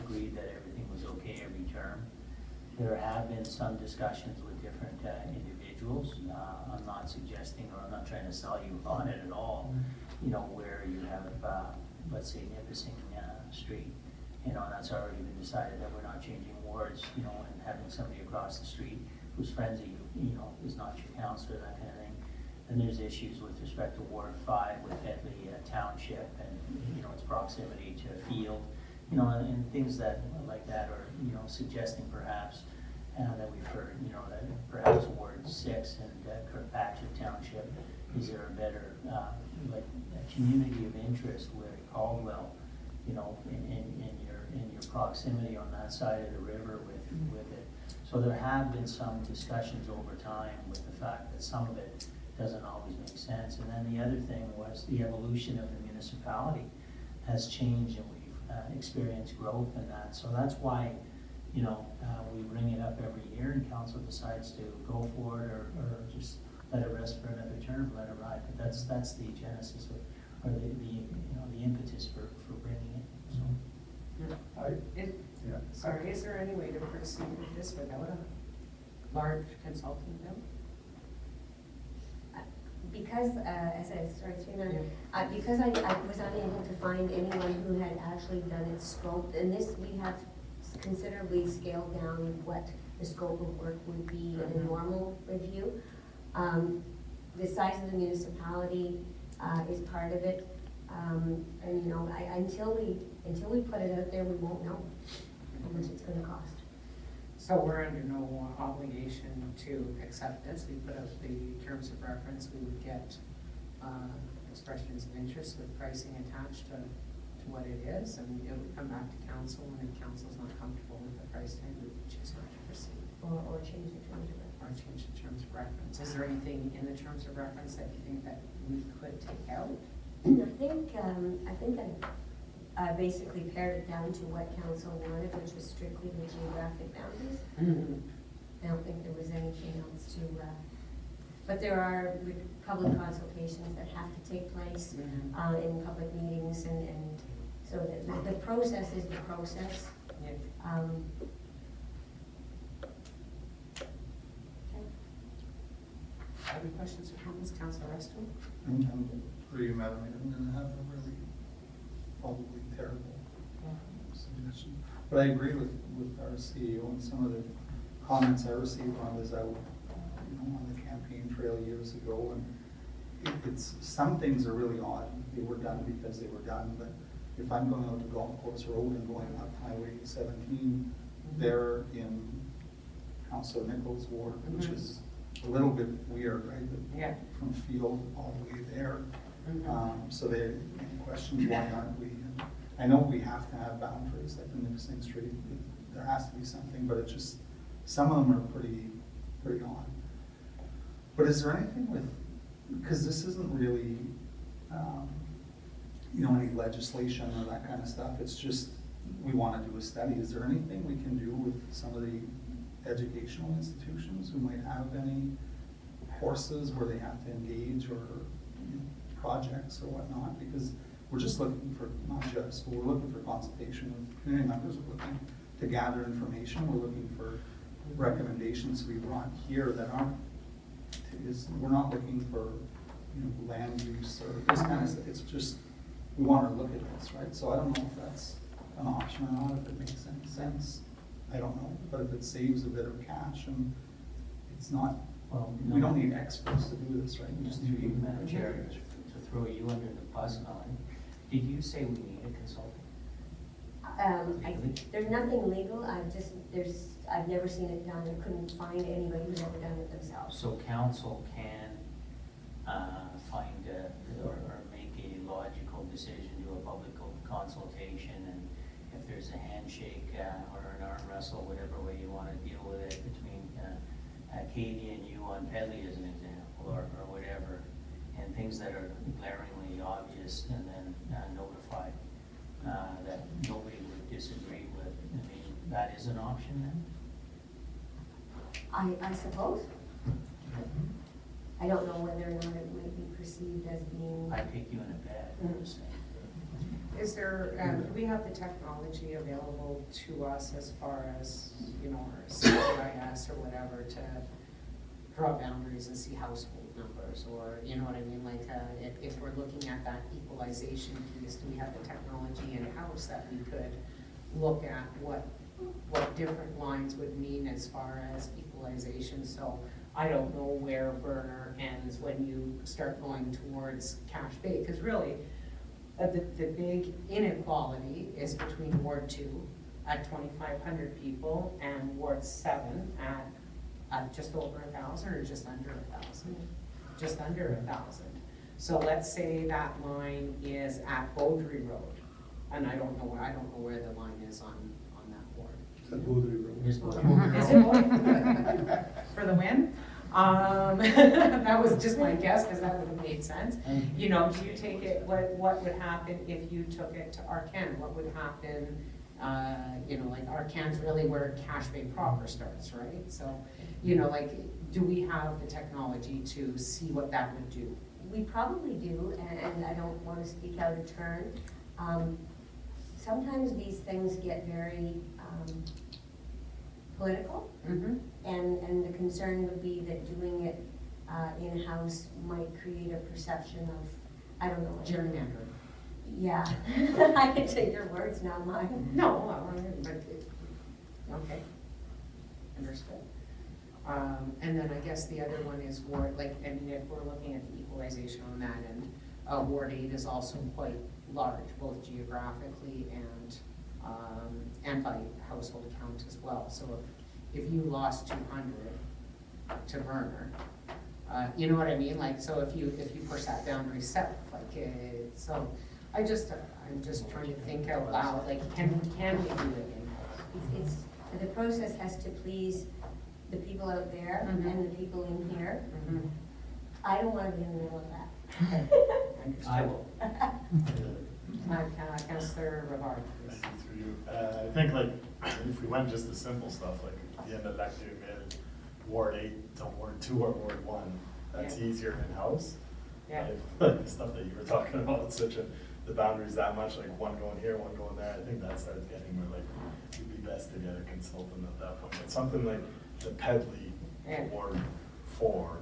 agreed that everything was okay every term. There have been some discussions with different individuals. I'm not suggesting, or I'm not trying to sell you on it at all, you know, where you have, let's say, Nipissing Street, you know, and that's already been decided that we're not changing wards, you know, and having somebody across the street who's friends of you, you know, is not your counselor, that kind of thing. And there's issues with respect to Ward 5 with Headley Township and, you know, its proximity to a field, you know, and things that, like that, or, you know, suggesting perhaps, that we've heard, you know, that perhaps Ward 6 and Kirkpatrick Township, is there a better, like, a community of interest where Caldwell, you know, in your proximity on that side of the river with it. So there have been some discussions over time with the fact that some of it doesn't always make sense. And then the other thing was the evolution of the municipality has changed, and we've experienced growth in that. So that's why, you know, we bring it up every year, and council decides to go for it or just let it rest for another term, let it ride. But that's the genesis of, or the you know, the impetus for bringing it. So. Sorry, is there any way to proceed with this without a large consulting bill? because, as I started saying, because I was unable to find anyone who had actually done its scope, and this, we have considerably scaled down what the scope of work would be in a normal review. The size of the municipality is part of it, and you know, until we put it out there, we won't know how much it's gonna cost. So we're under no obligation to accept this. We put out the terms of reference, we would get expressions of interest with pricing attached to what it is, and it would come back to council, and if council's not comfortable with the price tag, we would choose not to proceed. Or change the terms of reference. Or change the terms of reference. Is there anything in the terms of reference that you think that we could take out? I think I basically pared it down to what council wanted, which was strictly the geographic boundaries. I don't think there was anything else to, but there are public consultations that have to take place in public meetings, and so the process is the process. Yeah. Okay. Other questions or comments, Councilor Reston? For you, Madam Mayor, I'm gonna have a really probably terrible submission. But I agree with our CEO and some of the comments I received when I was out, on the campaign trail years ago. And it's, some things are really odd. They were done because they were done, but if I'm going out to Golf Course Road and going up Highway 17, they're in Councilor Nichols' ward, which is a little bit weird, right? Yeah. From field all the way there. So they question why aren't we? And I know we have to have boundaries, like in Nipissing Street, there has to be something, but it's just, some of them are pretty odd. But is there anything with, because this isn't really, any legislation or that kind of stuff, it's just, we want to do a study. Is there anything we can do with some of the educational institutions who might have any courses where they have to engage or projects or whatnot? Because we're just looking for, not just, but we're looking for consultation with community members, we're looking to gather information, we're looking for recommendations to be brought here that aren't, we're not looking for, land use or this kind of stuff. It's just we want to look at this, right? So I don't know if that's an option or not, if it makes any sense. I don't know, but if it saves a bit of cash and it's not, Well, we don't need experts to do this, right? We Just just to, need. Madam Chair, to throw you under the bus, Melanie, did you say we need a consultant? There's nothing legal, I've never seen it done, I couldn't find anybody who's ever done it themselves. So council can find or make a logical decision, do a public consultation, and if there's a handshake or an arm wrestle, whatever way you want to deal with it between Katie and you on Pedley as an example, or whatever, and things that are glaringly obvious, and then notify that nobody would disagree with. I mean, that is an option then? I suppose. I don't know whether or not it might be perceived as being. I take you in a bad, I'm saying. Is there, do we have the technology available to us as far as, you know, our CGIS or whatever to draw boundaries and see household numbers, or, you know what I mean, like, if we're looking at that equalization piece, do we have the technology in-house that we could look at what different lines would mean as far as equalization? So I don't know where Verner ends when you start going towards Cache Bay, because really, the big inequality is between Ward 2 at 2,500 people and Ward 7 at just over 1,000 or just under 1,000? Just under 1,000. So let's say that line is at Beaudry Road, and I don't know where the line is on that ward. That Bowdry Road. Here's what Is it Beaudry? For the win? That was just my guess, because that would have made sense. You know, do you take it, what would happen if you took it to Arcan? What would happen, you know, like Arcan's really where Cache Bay proper starts, right? So, you know, like, do we have the technology to see what that would do? We probably do, and I don't want to speak out of turn. Sometimes these things get very political. Mm-hmm. And the concern would be that doing it in-house might create a perception of, I don't know. Gerrymandering. Yeah, I can take your words, not mine. No, okay, understood. And then I guess the other one is Ward, like, I mean, if we're looking at the equalization on that end, Ward 8 is also quite large, both geographically and by household count as well. So if you lost 200 to Verner, you know what I mean? Like, so if you push that boundary south, like, so I'm just trying to think out loud, like, can we do it in-house? The process has to please the people out there and the people in here. Mhm. I don't want to be in the middle of that. I will. Councillor Rivard, please. Thank you through you. I think like, if we went just the simple stuff, like the end of Lecture Mid, Ward 8 to Ward 2 or Ward 1, that's Yeah. easier in-house. Yeah. Like, the stuff that you were talking about, the boundaries that much, like one going here, one going there, I think that starts getting more like, it'd be best to get a consultant at that point. But something like the Pedley, Yeah. Ward 4,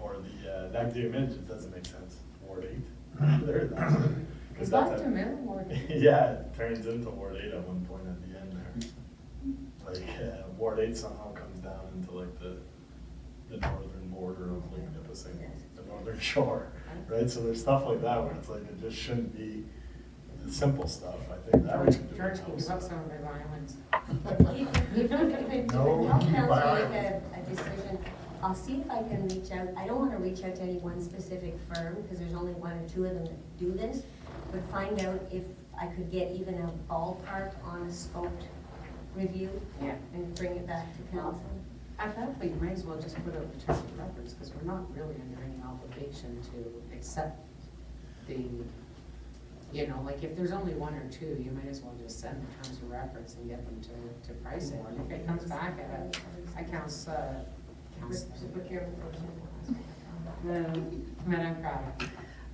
or the Lecture Mid, it doesn't make sense, Ward 8. There, that's it. 'Cause Is that's that a- the middle Ward? Yeah, it turns into Ward 8 at one point at the end there. Like, Ward 8 somehow comes down into like the northern border of Lake Nipissing, the northern shore, right? So there's stuff like that where it's like, it just shouldn't be the simple stuff, I think that we can do. George can in-house. give up some of the islands. If it No, helps keep council my make a decision, I'll see if I can reach out. I don't want to reach out to any one specific firm, because there's only one or two of them that do this, but find out if I could get even a ballpark on a scoped review Yeah. and bring it back to council. At that point, you might as well just put out the terms of reference, because we're not really under any obligation to accept the, you know, like, if there's only one or two, you might as well just send the terms of reference and get them to price it. And if it comes back at a procurement. Madam Crowder.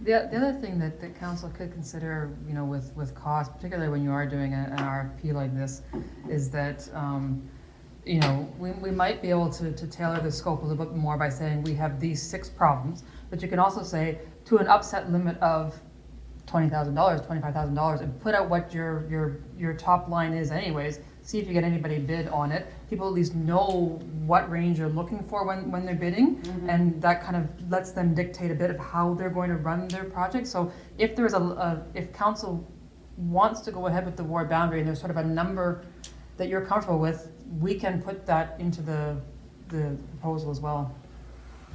The other thing that the council could consider, you know, with cost, particularly when you are doing an RFP like this, is that, you know, we might be able to tailor the scope a little bit more by saying we have these 6 problems, but you can also say to an upset limit of $20,000, $25,000, and put out what your top line is anyways. See if you get anybody bid on it. People at least know what range you're looking for when they're bidding, and that kind of lets them dictate a bit of how they're going to run their project. So if there's if council wants to go ahead with the ward boundary and there's sort of a number that you're comfortable with, we can put that into the proposal as well.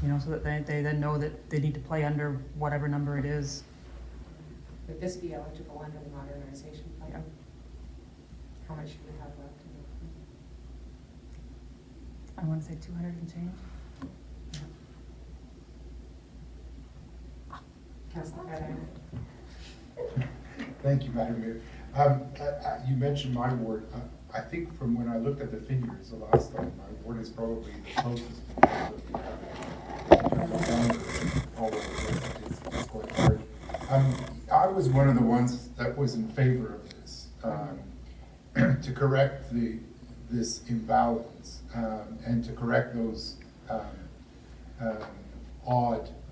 You know, so that they then know that they need to play under whatever number it is. Would this be eligible under the modernization fund? Yeah. How much do we have left in I want to say 200 and change. the? Councilor Fedor? Thank you, Madam Mayor. You mentioned my ward. I think from when I looked at the figures the last time, my ward is probably the closest to all of it's quite hard. I was one of the ones that was in favor of this, to correct this imbalance, and to correct those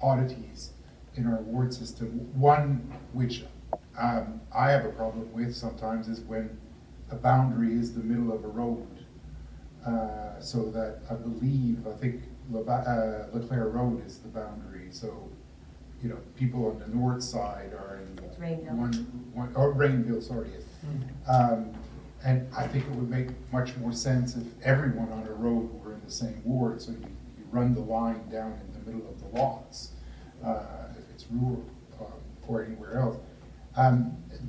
oddities in our ward system. One which I have a problem with sometimes is when a boundary is the middle of a road. So that I think Leclerc Road is the boundary. So, you know, people on the north side are in It's Rainville. Rainville, sorry. And I think it would make much more sense if everyone on a road were in the same ward, so you run the line down in the middle of the lots, if it's rural or anywhere else.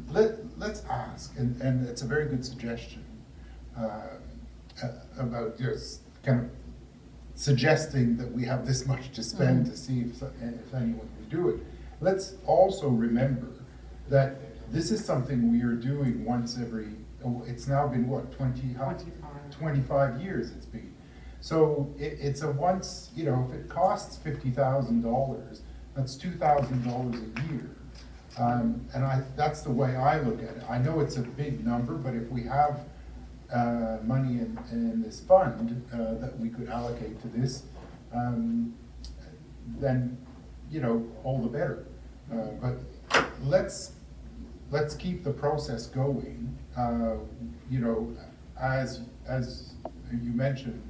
Let's ask, and it's a very good suggestion, about just kind of suggesting that we have this much to spend to see if anyone will do it. Let's also remember that this is something we are doing once every, it's now been what, 25 years it's been. So it's a once, you know, if it costs $50,000, that's $2,000 a year. And that's the way I look at it. I know it's a big number, but if we have money in this fund that we could allocate to this, then, you know, all the better. But let's keep the process going. You know, as you mentioned,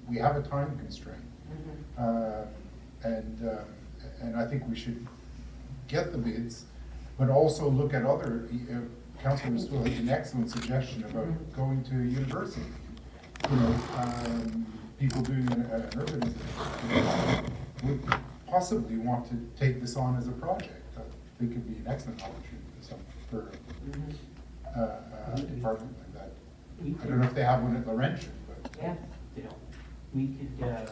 we have a time constraint, and I think we should get the bids, but also look at other. Councilor Stoll had an excellent suggestion about going to university. You know, people doing an urbanization would possibly want to take this on as a project. I think it'd be an excellent opportunity for a department like that. I don't know if they have one at Laurentian, but Yeah. You know, we could refer,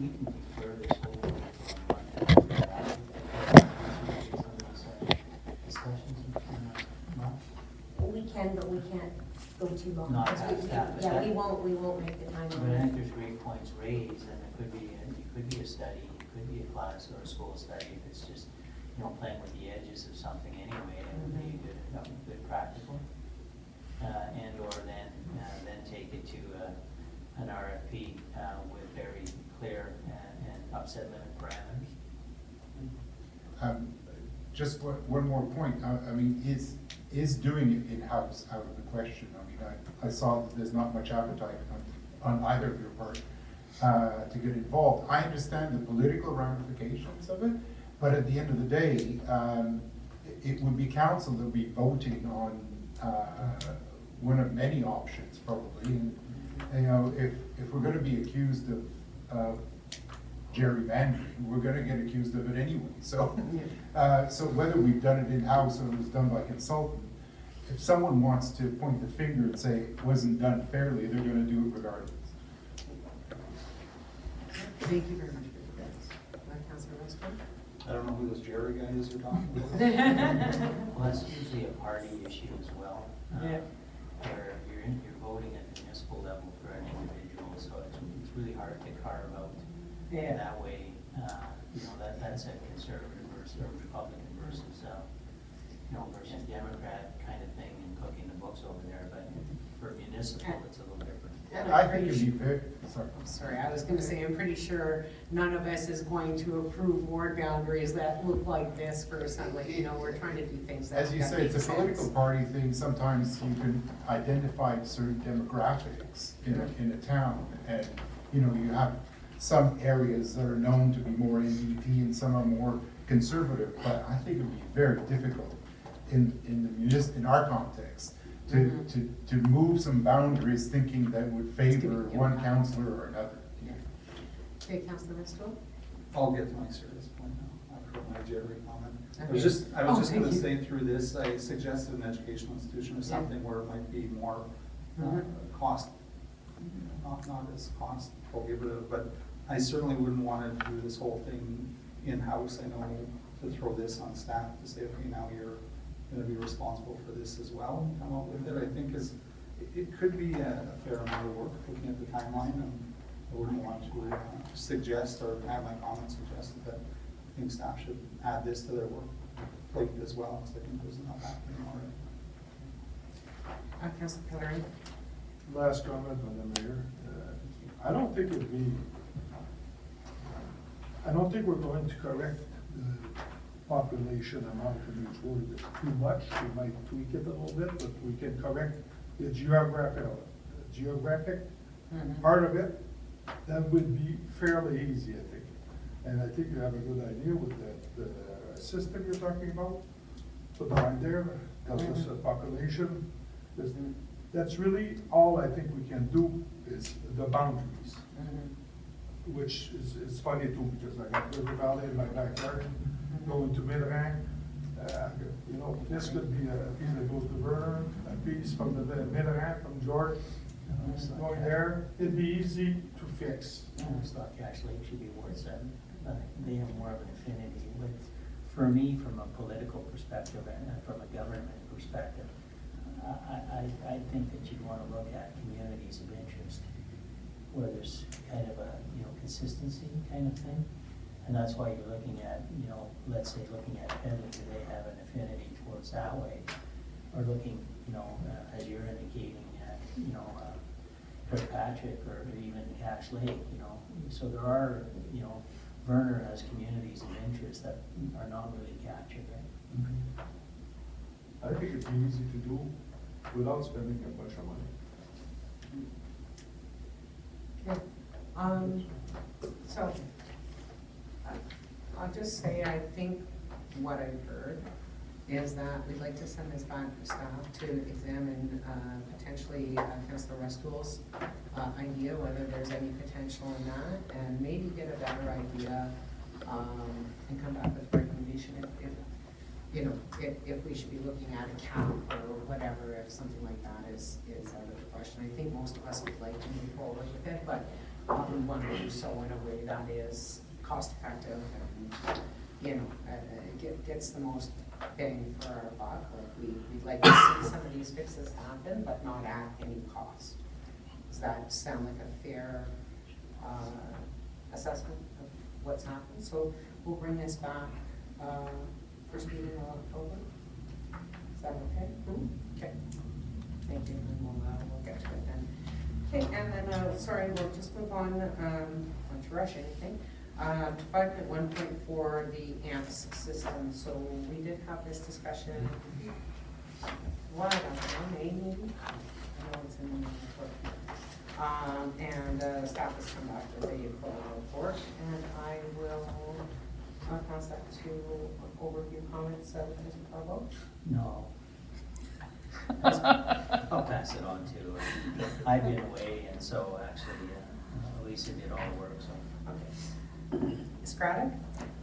we can refer this whole thing to discussions. We can, but we can't go too long. Not because past that, but Yeah, that- we won't make the time. But I think there's great points raised, and it could be a study, it could be a class or a school study, if it's just, you know, playing with the edges of something anyway, it would be good practical. And or then take it to an RFP with very clear and upset limit parameters. just one more point. I mean, is doing it in-house out of the question? I mean, I saw that there's not much appetite on either of your part to get involved. I understand the political ramifications of it, but at the end of the day, it would be council that would be voting on one of many options probably. And, you know, if we're gonna be accused of gerrymandering, we're gonna get accused of it anyway. So, so whether we've done it in-house or it was done by consultant, if someone wants to point the finger and say it wasn't done fairly, they're gonna do it regardless. Thank you very much for your comments. Councilor Roscoe? I don't know who this Jerry guy is you're talking about. Well, that's usually a party issue as well. Yeah. Where you're voting at the municipal level for an individual, so it's really hard to carve out Yeah. that way. You know, that's a conservative versus or Republican versus, versus Democrat kind of thing and cooking the books over there, but for municipal, it's a little different. And I I'm think pretty it'd be very, sorry. I'm sorry, I was gonna say, I'm pretty sure none of us is going to approve ward boundaries that look like this for something, you know, we're trying to do things that. As you that say, it's a make political sense. party thing, sometimes you can identify certain demographics in a town, and, you know, you have some areas that are known to be more NDP and some are more conservative, but I think it would be very difficult in our context, to move some boundaries thinking that would favor one counselor or another. Yeah. Okay, Councilor Mistel? I'll get to my serious point now, after my Jerry comment. I Okay. was just Oh, gonna thank you. say through this, I suggested an educational institution or something where it might be more Mhm. cost, not as cost prohibitive, but I certainly wouldn't wanna do this whole thing in-house. I know to throw this on staff to say, okay, now you're gonna be responsible for this as well, and come up with it, I think it could be a fair amount of work, looking at the timeline, and I wouldn't want to suggest or have my comments suggested that I think staff should add this to their work plate as well, because I think there's enough happening already. Councilor Pellerin? Last comment, Madam Mayor. I don't think it'd be, I don't think we're going to correct the population amount of each word too much. We might tweak it a little bit, but we can correct the geographic part of it. That would be fairly easy, I think. And I think you have a good idea with the system you're talking about. Put behind there, tells us the population. That's really all I think we can do is the boundaries. Which is funny too, because I got River Valley in my backyard, going to Midrang. You know, this could be a piece that goes to Vernon, a piece from the Midrang, from George, going there. It'd be easy to fix. I just thought Cash Lake should be Ward 7. They have more of an affinity with, for me, from a political perspective and from a government perspective, I think that you'd want to look at communities of interest where there's kind of a, you know, consistency kind of thing. And that's why you're looking at, you know, let's say looking at Pedley, do they have an affinity towards that way? Or looking, you know, as you're indicating at, you know, Kirkpatrick or even Cash Lake, you know. So there are, you know, Verner has communities of interest that are not really captured, right? I think it'd be easy to do without spending a bunch of money. Okay. So, I'll just say, I think what I've heard is that we'd like to send this back for staff to examine potentially Councilor Westall's idea, whether there's any potential in that, and maybe get a better idea and come back with a recommendation if you know, if we should be looking at a cap or whatever, if something like that is out of the question. I think most of us would like to move forward with it, but we want to do so in a way that is cost effective and, you know, gets the most bang for our buck. Like we'd like to see some of these fixes happen, but not at any cost. Does that sound like a fair assessment of what's happened? So we'll bring this back first meeting in October. Is that okay? Okay. Thank you, and we'll get to it then. Okay, and then, sorry, we'll just move on, not to rush anything, to 5.1.4, the AMPS system. So we did have this discussion, what, I don't know, May maybe? I know it's in the report. And staff has come back with a full report, and I will pass that to overview comments of Mr. Provo. No. I'll pass it on to, I've been away, and so actually, Lisa did all the work, so. Okay. Ms. Craddock?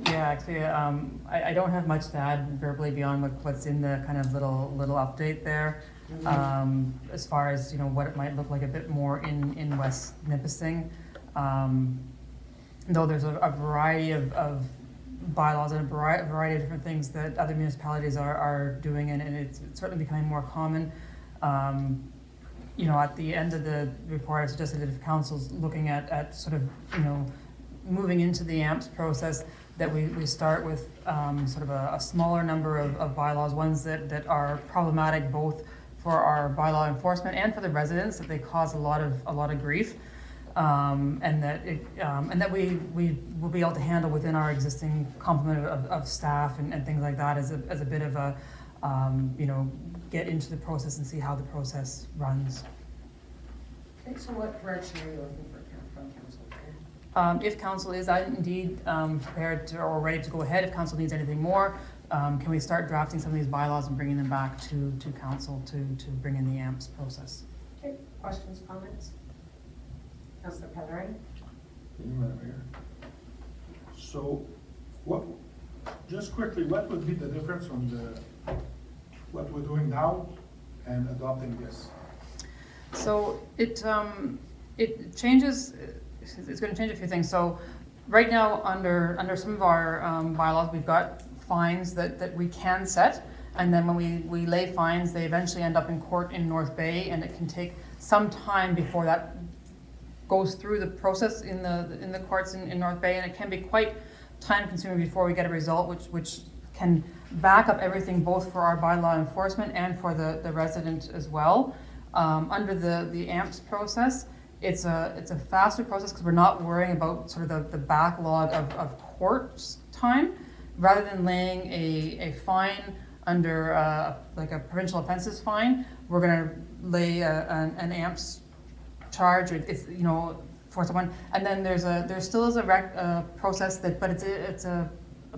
Yeah, actually, I don't have much to add verbally beyond what's in the kind of little update there. As far as, you know, what it might look like a bit more in West Nipissing. Though there's a variety of bylaws and a variety of different things that other municipalities are doing, and it's certainly becoming more common. You know, at the end of the report, I suggested that if council's looking at sort of, you know, moving into the AMPS process, that we start with sort of a smaller number of bylaws, ones that are problematic both for our bylaw enforcement and for the residents, that they cause a lot of grief. And that we will be able to handle within our existing complement of staff and things like that as a bit of a, get into the process and see how the process runs. Okay, so what direction are you looking for from council? If council is indeed prepared to, or ready to go ahead, if council needs anything more, can we start drafting some of these bylaws and bringing them back to council to bring in the AMPS process? Okay, questions, comments? Councilor Pellerin? Madam Mayor. So, just quickly, what would be the difference from what we're doing now and adopting this? So it changes, it's going to change a few things. So right now, under some of our bylaws, we've got fines that we can set. And then when we lay fines, they eventually end up in court in North Bay, and it can take some time before that goes through the process in the courts in North Bay, and it can be quite time consuming before we get a result which can back up everything both for our bylaw enforcement and for the resident as well. Under the AMPS process, it's a faster process because we're not worrying about sort of the backlog of court time. Rather than laying a fine under like a provincial offenses fine, we're going to lay an AMPS charge, for someone, and then there still is a process but it's a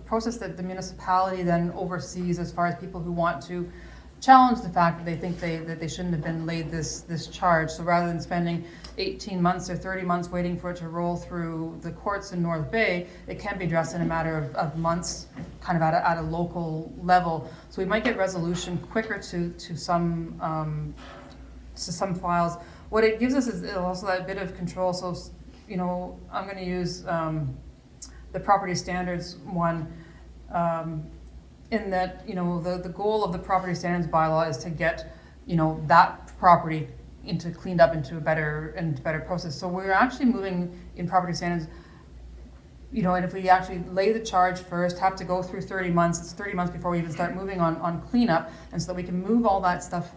process that the municipality then oversees as far as people who want to challenge the fact that they think that they shouldn't have been laid this charge. So rather than spending 18 months or 30 months waiting for it to roll through the courts in North Bay, it can be addressed in a matter of months, kind of at a local level. So we might get resolution quicker to some files. What it gives us is also that bit of control. So, I'm going to use the property standards one, in that, the goal of the property standards bylaw is to get, that property cleaned up into a better process. So we're actually moving in property standards, and if we actually lay the charge first, have to go through 30 months, it's 30 months before we even start moving on cleanup, and so that we can move all that stuff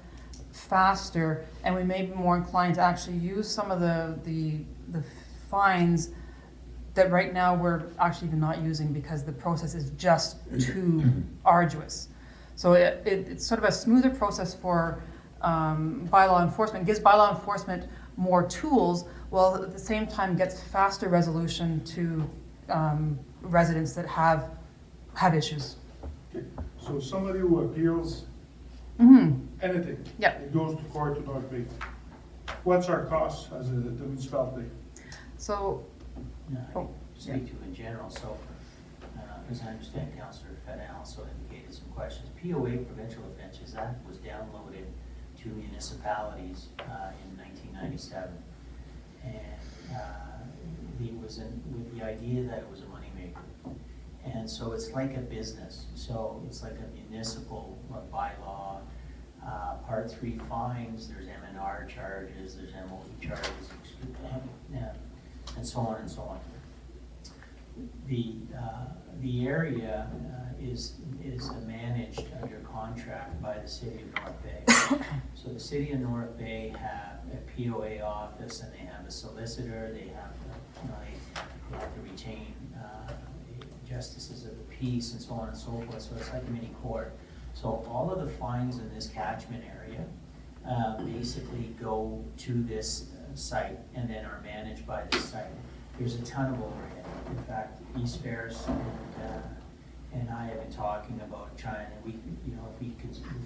faster, and we may be more inclined to actually use some of the fines that right now we're actually even not using because the process is just too arduous. So it's sort of a smoother process for bylaw enforcement, gives bylaw enforcement more tools, while at the same time gets faster resolution to residents that have issues. Okay. So somebody who appeals anything, Yep. it goes to court to North Bay. What's our cost as the municipality? So, Speak to in general, so, as I understand, Councillor Fedin also indicated some questions. POA Provincial Offences Act was downloaded to municipalities in 1997. And it was with the idea that it was a moneymaker. And so it's like a business. So it's like a municipal bylaw. Part 3 fines, there's M&R charges, there's MOE charges, and so on and so on. The area is managed under contract by the City of North Bay. So the City of North Bay have a POA office, and they have a solicitor. They have they have to retain justices of the peace and so on and so forth. So it's like a mini court. So all of the fines in this catchment area basically go to this site and then are managed by this site. There's a ton of overhead. In fact, East Ferris and I have been talking about trying, if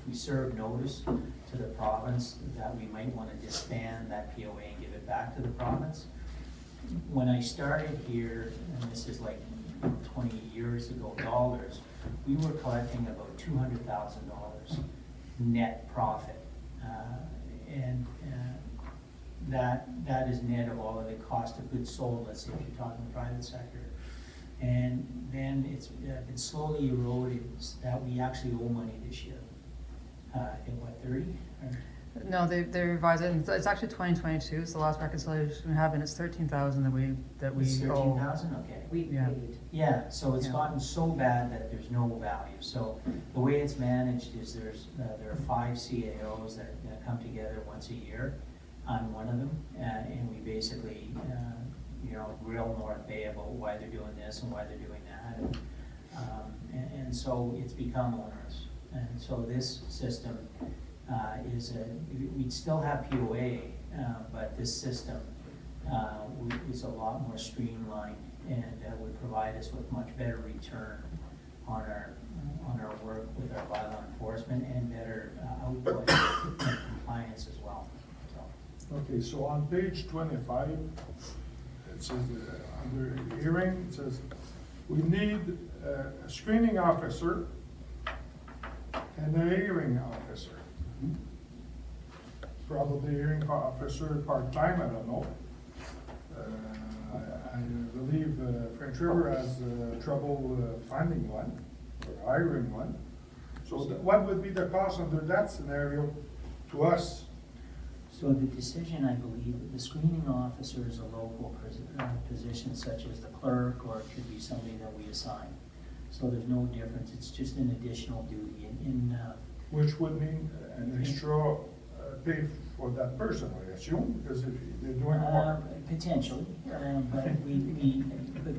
we serve notice to the province that we might want to disband that POA and give it back to the province. When I started here, and this is like 20 years ago, dollars, we were collecting about $200,000 net profit, and that is net of all of the cost of goods sold. Let's say if you're talking private sector, and then it's been slowly eroded that we actually owe money this year. I think 30. No, they revised it, and it's actually 2022, it's the last reconciliation we have, and it's 13,000 that we It's owe. 13,000, okay. We Yeah. paid. Yeah, so it's Yeah. gotten so bad that there's no value. So the way it's managed is there are 5 CAOs that come together once a year. I'm one of them, and we basically, grill North Bay about why they're doing this and why they're doing that. And so it's become onerous. And so this system we'd still have POA, but this system is a lot more streamlined and would provide us with much better return on our work with our bylaw enforcement and better output and compliance as well. So, Okay, so on page 25, it says, under hearing, it says, we need a screening officer and a hearing officer. Probably hearing officer part-time, I don't know. I believe French River has trouble finding one, or hiring one. So what would be the cost under that scenario to us? So the decision, I believe, the screening officer is a local position such as the clerk, or it could be somebody that we assign. So there's no difference, it's just an additional duty Which would mean an extra pay for that person, I assume, because if they're doing more. Potentially, but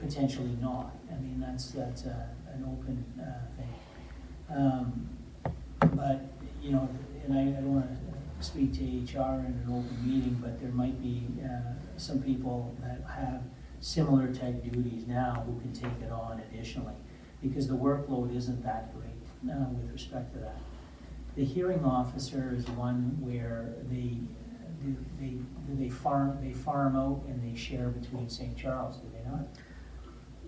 potentially not. I mean, that's an open thing. But, and I don't want to speak to HR in an open meeting, but there might be some people that have similar type duties now who can take it on additionally, because the workload isn't that great with respect to that. The hearing officer is one where they farm out and they share between St. Charles, do they not?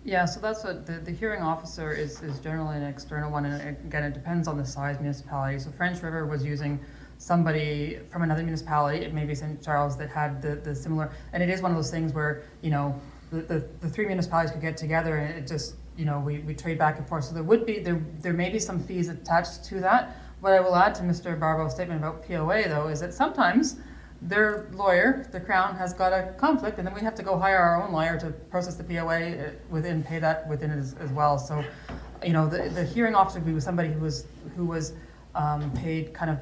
Yeah, so that's what, the hearing officer is generally an external one, and again, it depends on the size municipality. So French River was using somebody from another municipality, it may be St. Charles, that had the similar, and it is one of those things where, the 3 municipalities could get together and it just, we trade back and forth. So there may be some fees attached to that. What I will add to Mr. Barbo's statement about POA though, is that sometimes their lawyer, the Crown, has got a conflict, and then we have to go hire our own lawyer to process the POA pay that within it as well. So, the hearing officer would be somebody who was paid kind of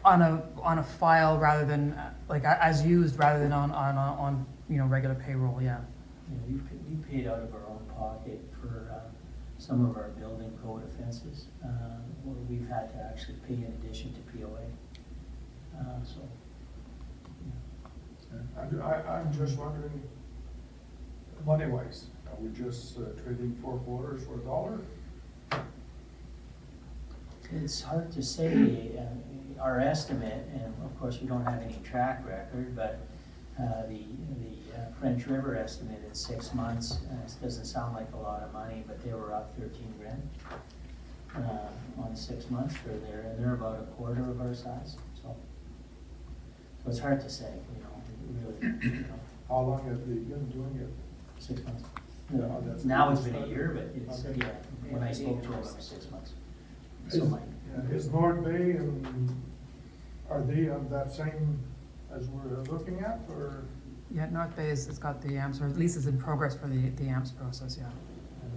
on a file rather than like as used rather than on regular payroll. Yeah. We paid out of our own pocket for some of our building code offenses, where we've had to actually pay in addition to POA. I'm just wondering, money-wise, are we just trading 4 quarters for $1? It's hard to say. Our estimate, and of course we don't have any track record, but the French River estimate in 6 months, it doesn't sound like a lot of money, but they were up 13 grand on 6 months for they're about a quarter of our size. So it's hard to say, really. How long have they been doing it? 6 months. Yeah, that's- Now it's been a year, but it's, Okay. yeah, when I spoke to him, it was 6 months. So Is- like, Is North Bay, are they on that same as we're looking at, or? Yeah, North Bay has got the AMPS, or at least is in progress for the AMPS process, yeah.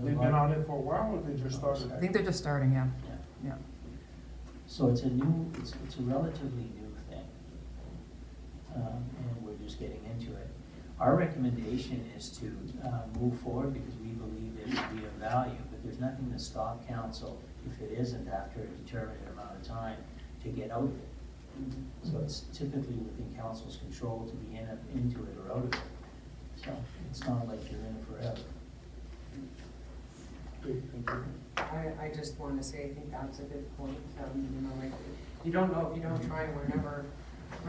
They've been on it for a while, or they just started? I think they're just starting, yeah. yeah. Yeah. So it's a relatively new thing. And we're just getting into it. Our recommendation is to move forward because we believe it will be of value, but there's nothing to stop council, if it isn't after a determined amount of time, to get out of it. So it's typically within council's control to be into it or out of it. So it's not like you're in it forever. Okay, thank you. I just want to say, I think that's a good point. Like, you don't know if you don't try, and we're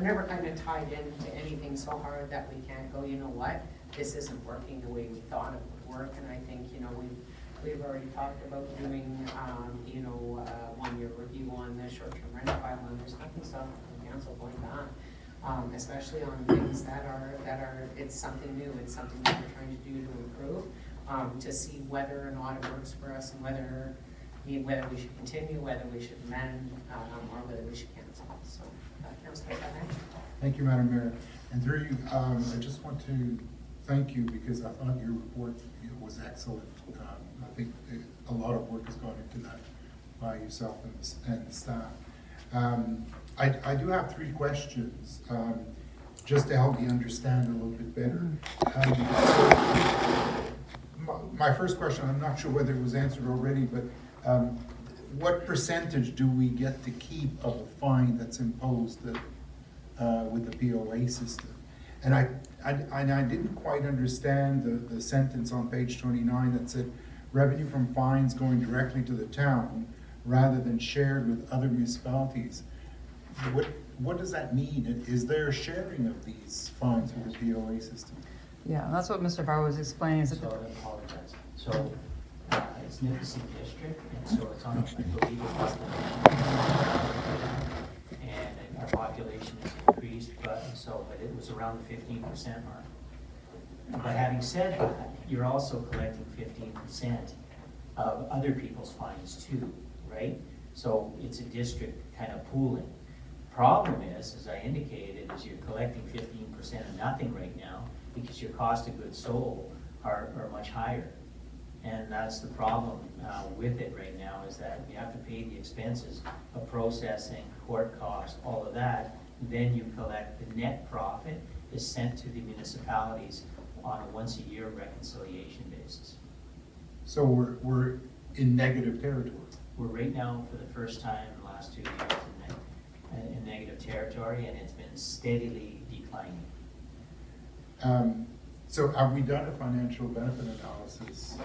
never kind of tied into anything so hard that we can't go, you know what, this isn't working the way we thought it would work. And I think, we've already talked about doing, 1-year review on the short-term rental bylaw, and there's nothing stopping the council going back. Especially on things that are, it's something new, it's something that we're trying to do to improve, to see whether or not it works for us and whether, whether we should continue, whether we should amend, or whether we should cancel. So, Councilor Barnett? Thank you, Madam Mayor. And through you, I just want to thank you because I thought your report was excellent. I think a lot of work has gone into that by yourself and the staff. I do have 3 questions, just to help me understand a little bit better. My first question, I'm not sure whether it was answered already, but what percentage do we get to keep of a fine that's imposed with the POA system? And I didn't quite understand the sentence on page 29 that said revenue from fines going directly to the town rather than shared with other municipalities. What does that mean? Is there a sharing of these fines with the POA system? Yeah, that's what Mr. Barr was explaining, is So that, I apologize. So it's Nipissing District, and so it's on, I believe, and our population has increased, but it was around the 15% mark. But having said that, you're also collecting 15% of other people's fines too, right? So it's a district kind of pooling. Problem is, as I indicated, is you're collecting 15% of nothing right now because your cost of goods sold are much higher. And that's the problem with it right now, is that you have to pay the expenses of processing, court costs, all of that. Then you collect the net profit is sent to the municipalities on a once-a-year reconciliation basis. So we're in negative territory. We're right now, for the first time in the last 2 years, in negative territory, and it's been steadily declining. So have we done a financial benefit analysis?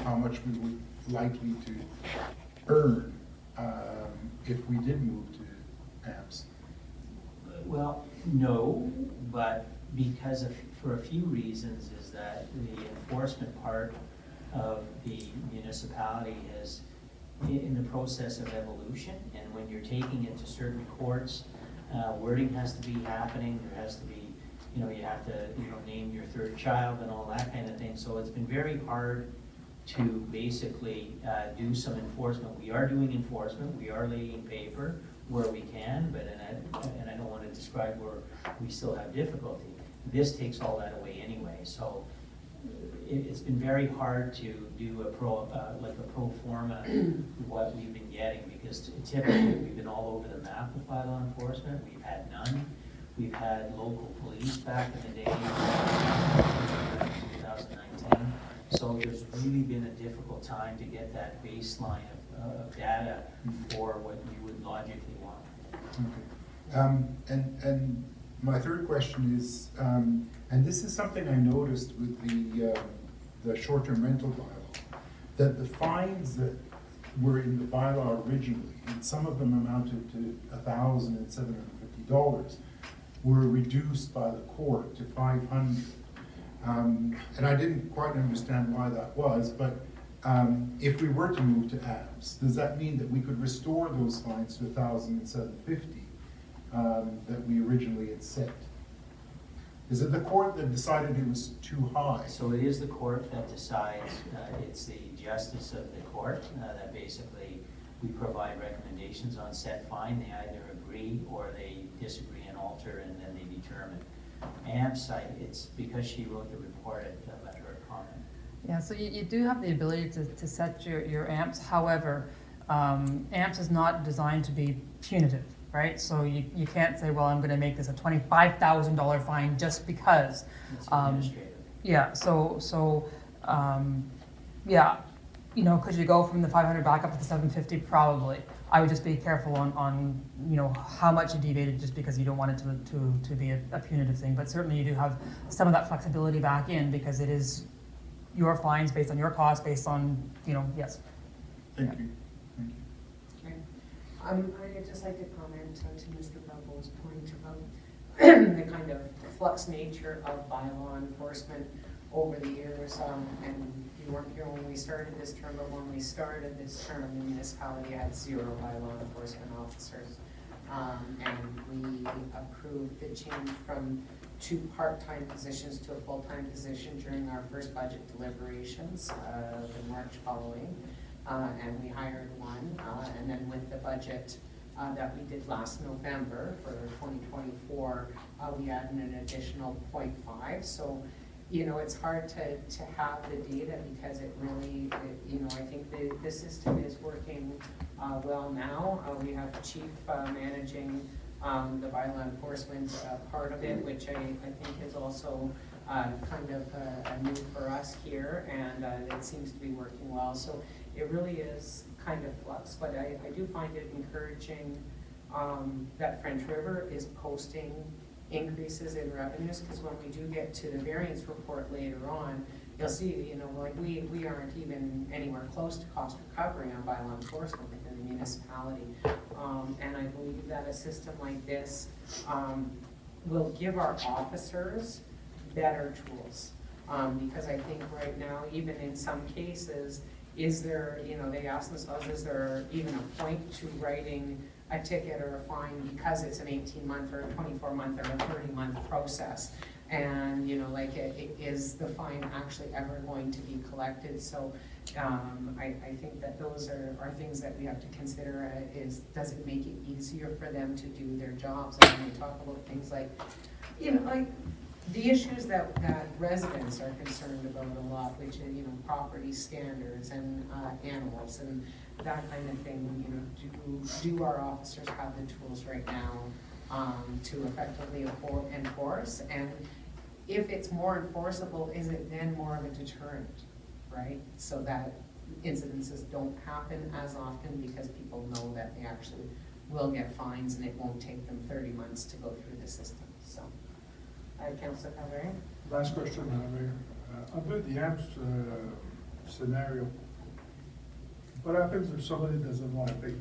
How much we would likely to earn if we did move to AMPS? Well, no, but for a few reasons, is that the enforcement part of the municipality is in the process of evolution, and when you're taking it to certain courts, wording has to be happening, there has to be, you have to, name your 3rd child and all that kind of thing, so it's been very hard to basically do some enforcement. We are doing enforcement, we are laying paper where we can, but, and I don't want to describe where we still have difficulty. This takes all that away anyway, so it's been very hard to do a pro forma what we've been getting, because typically we've been all over the map with bylaw enforcement. We've had none. We've had local police back in the day, 2019. So there's really been a difficult time to get that baseline of data for what you would logically want. Okay. And my 3rd question is, and this is something I noticed with the short-term rental bylaw, that the fines that were in the bylaw originally, and some of them amounted to $1,750, were reduced by the court to $500. And I didn't quite understand why that was, but if we were to move to AMPS, does that mean that we could restore those fines to $1,750 that we originally had set? Is it the court that decided it was too high? So it is the court that decides. It's the justice of the court that basically we provide recommendations on set fine. They either agree or they disagree and alter, and then they determine. AMPS, it's because she wrote the report, I let her comment. yeah, so you do have the ability to set your AMPs. However, AMPs is not designed to be punitive, right? So you can't say, well, I'm going to make this a $25,000 fine just because. It's administrative. Yeah, yeah, could you go from the 500 back up to the 750? Probably. I would just be careful on how much you deviated, just because you don't want it to be a punitive thing. But certainly you do have some of that flexibility back in, because it is your fines based on your cost, based on, yes. Thank you. Thank you. I'd just like to comment to Mr. Bubbles' point about the kind of flux nature of bylaw enforcement over the years. And you weren't here when we started this term, but when we started this term, the municipality had 0 bylaw enforcement officers. And we approved the change from 2 part-time positions to a full-time position during our first budget deliberations, the March following. and we hired one, and then with the budget that we did last November for 2024, we added an additional 0.5. So, you know, it's hard to have the data because it really, you know, I think the system is working well now. We have Chief managing the bylaw enforcement part of it, which I think is also kind of new for us here, and it seems to be working well. So it really is kind of flux, but I do find it encouraging that French River is posting increases in revenues, because when we do get to the variance report later on, you'll see, you know, like we aren't even anywhere close to cost recovery on bylaw enforcement within the municipality. And I believe that a system like this will give our officers better tools. Because I think right now, even in some cases, is there, you know, they ask themselves, is there even a point to writing a ticket or a fine because it's an 18-month or a 24-month or a 30-month process? And, you know, like, is the fine actually ever going to be collected? So I think that those are things that we have to consider. Does it make it easier for them to do their jobs? And when we talk about things like, you know, like the issues that residents are concerned about a lot, which are, you know, property standards and animals and that kind of thing, you know, do our officers have the tools right now to effectively enforce? And if it's more enforceable, is it then more of a deterrent, right? So that incidences don't happen as often because people know that they actually will get fines and it won't take them 30 months to go through the system. So, Councilor Calvary? Last question, Mayor. Under the AMPS scenario, what happens if somebody doesn't want to pay?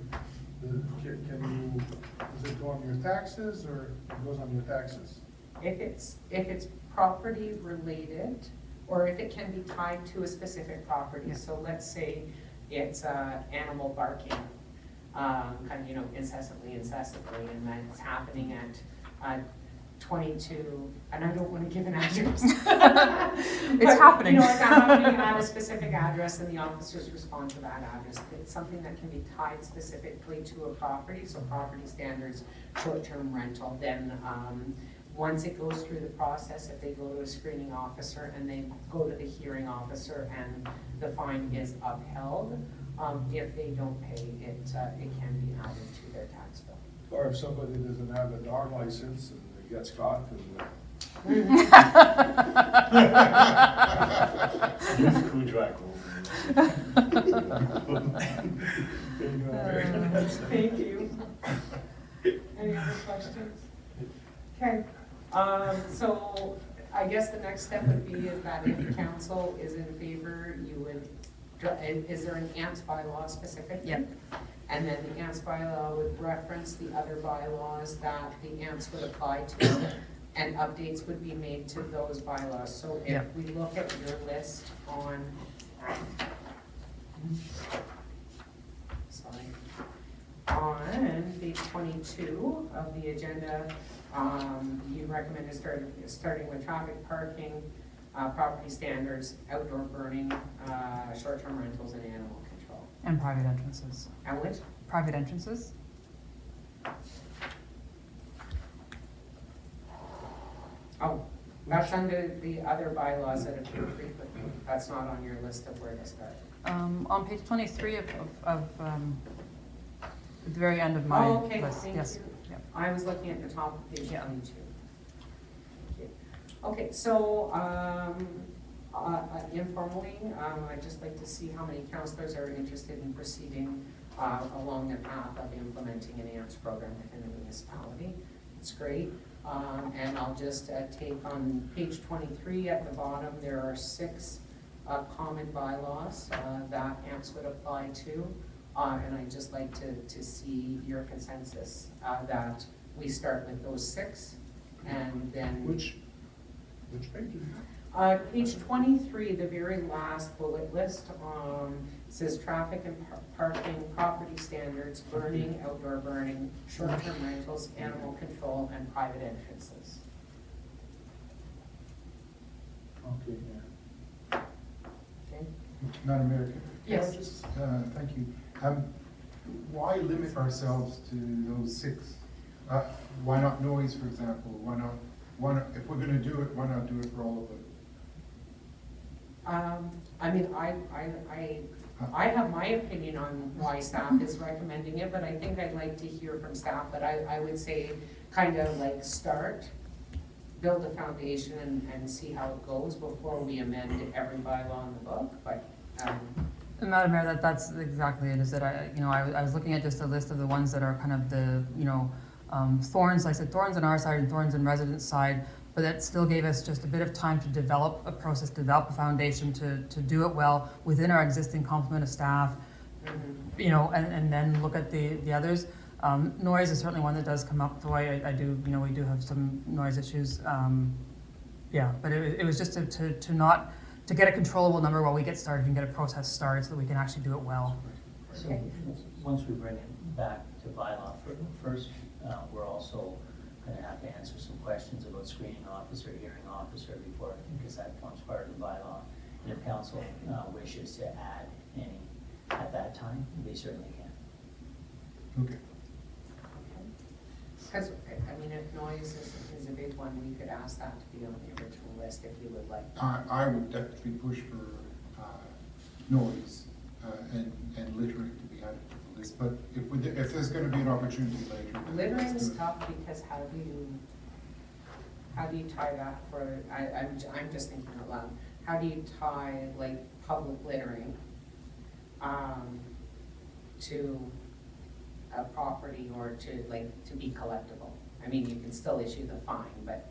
Does it go on your taxes, or it goes on your taxes? If it's property related, or if it can be tied to a specific property. Yeah. So let's say it's animal barking, kind of, you know, incessantly, and that's happening at 22, and I don't want to give an address. It's But, happening. You know, like happening at a specific address, and the officers respond to that address. If it's something that can be tied specifically to a property, so property standards, short-term rental, then once it goes through the process, if they go to a screening officer and they go to the hearing officer and the fine is upheld, if they don't pay, it can be added to their tax bill. Or if somebody doesn't have a dog license and gets caught and Use Kudrak Thank you. Any other questions? Okay, so I guess the next step would be is that if council is in favor, you would, is there an AMPS bylaw specific? Yep. And then the AMPS bylaw would reference the other bylaws that the AMPS would apply to, and updates would be made to those bylaws. So if Yep. we look at your list on, on page 22 of the agenda, you recommended starting with traffic, parking, property standards, outdoor burning, short-term rentals, and animal control. And private entrances. And which? Private entrances? Oh, that's under the other bylaws that appear frequently. That's not on your list of where to start. On page 23 of at the very end of my Oh, okay, list, thank yes. you. Yep. I was looking at the top of page Yeah. 22. Thank you. Okay, so informally, I'd just like to see how many councillors are interested in proceeding along the path of implementing an AMPS program within the municipality. It's great. And I'll just take on page 23 at the bottom, there are 6 common bylaws that AMPS would apply to. And I'd just like to see your consensus that we start with those 6, and then. which page is Page 23, the very last bullet list, says traffic and parking, property standards, burning, outdoor burning, short-term rentals, animal control, and private entrances. Okay, yeah. Okay? Madam Mayor, can I Yes. just, thank you. Why limit ourselves to those 6? Why not noise, for example? Why not, if we're gonna do it, why not do it for all of them? I mean, I have my opinion on why staff is recommending it, but I think I'd like to hear from staff, but I would say kind of like start, build a foundation and see how it goes before we amend every bylaw in the book, but, And Madam Mayor, that's exactly it, is that I was looking at just a list of the ones that are kind of the, thorns, like I said, thorns on our side and thorns on residents' side, but that still gave us just a bit of time to develop a process, develop a foundation to do it well within our existing complement of staff, and then look at the others. Noise is certainly one that does come up, though I do, we do have some noise issues. But it was just to get a controllable number while we get started and get a process started so that we can actually do it well. So, once we bring it back to bylaw, first, we're also gonna have to answer some questions about screening officer, hearing officer before, because that forms part of the bylaw. And if council wishes to add any at that time, they certainly can. Okay. because, I mean, if noise is a big one, we could ask that to be on the original list if you would like. I would definitely push for noise and littering to be added to the list, but if there's gonna be an opportunity later. then Littering let's is do it. tough because how do you tie that for, I'm just thinking out loud, how do you tie like public littering to a property or to be collectible? I mean, you can still issue the fine, but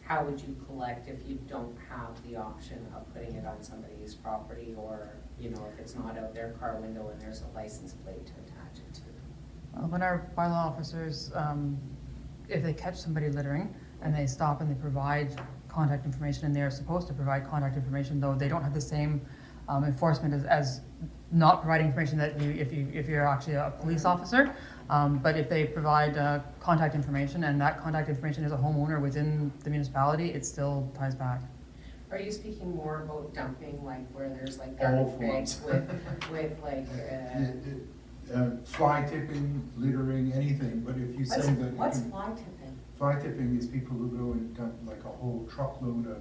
how would you collect if you don't have the option of putting it on somebody's property, or, if it's not out their car window and there's a license plate to attach it to? When our bylaw officers, if they catch somebody littering and they stop and they provide contact information, and they're supposed to provide contact information, though they don't have the same enforcement as not providing information that if you're actually a police officer. But if they provide contact information and that contact information is a homeowner within the municipality, it still ties back. Are you speaking more about dumping, like where there's like All garbage bags with like, Fly tipping, littering, anything, but if you say that. you what's can- fly tipping? Fly tipping is people who go and dump like a whole truckload of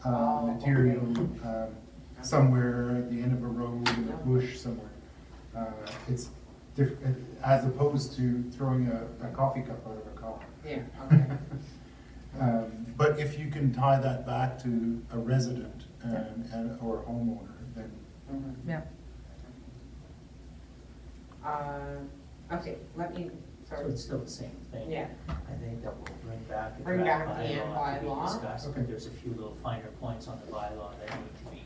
Oh, material okay. somewhere at the end of a road in a bush somewhere. It's different, as opposed to throwing a coffee cup out of a car. Yeah, okay. But if you can tie that back to a resident or a homeowner, then Mhm. Yeah. Okay, let me, So sorry. it's still the same thing. Yeah, I think that we'll bring back the Bring draft back the end bylaw to bylaw. be discussed, Okay. but there's a few little finer points on the bylaw that need to be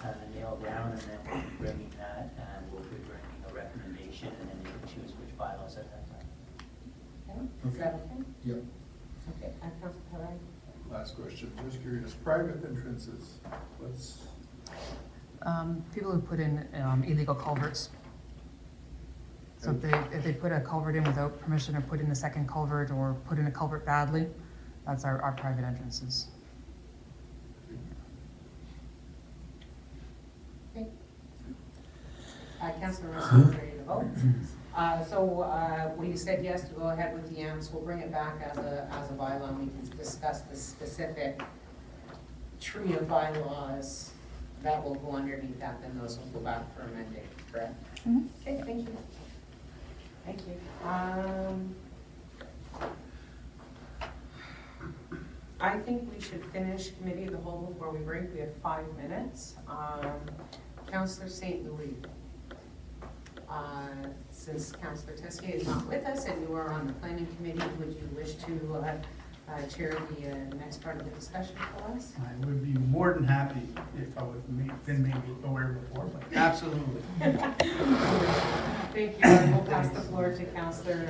kind of nailed down, and then we'll be bringing that, and we'll be bringing a recommendation, and then you can choose which bylaws at that time. okay, is that okay? Yep. Okay, Councilor Perrin? Last question, just curious, private entrances, what's, People who put in illegal culverts. So if they put a culvert in without permission, or put in a second culvert, or put in a culvert badly, that's our private entrances. Okay. Councilor Russell is ready to vote. We said yes to go ahead with the AMPS. We'll bring it back as a bylaw, and we can discuss the specific tree of bylaws that will go underneath that, then those will go back for amending, correct? Mhm. Okay, thank you. Thank you. I think we should finish committee of the whole before we break. We have 5 minutes. Councillor St. Louis. Since Councillor Tessier is not with us and you are on the planning committee, would you wish to chair the next part of the discussion for us? I would be more than happy if I would have been made aware before, but absolutely. Thank you. I will pass the floor to Councillor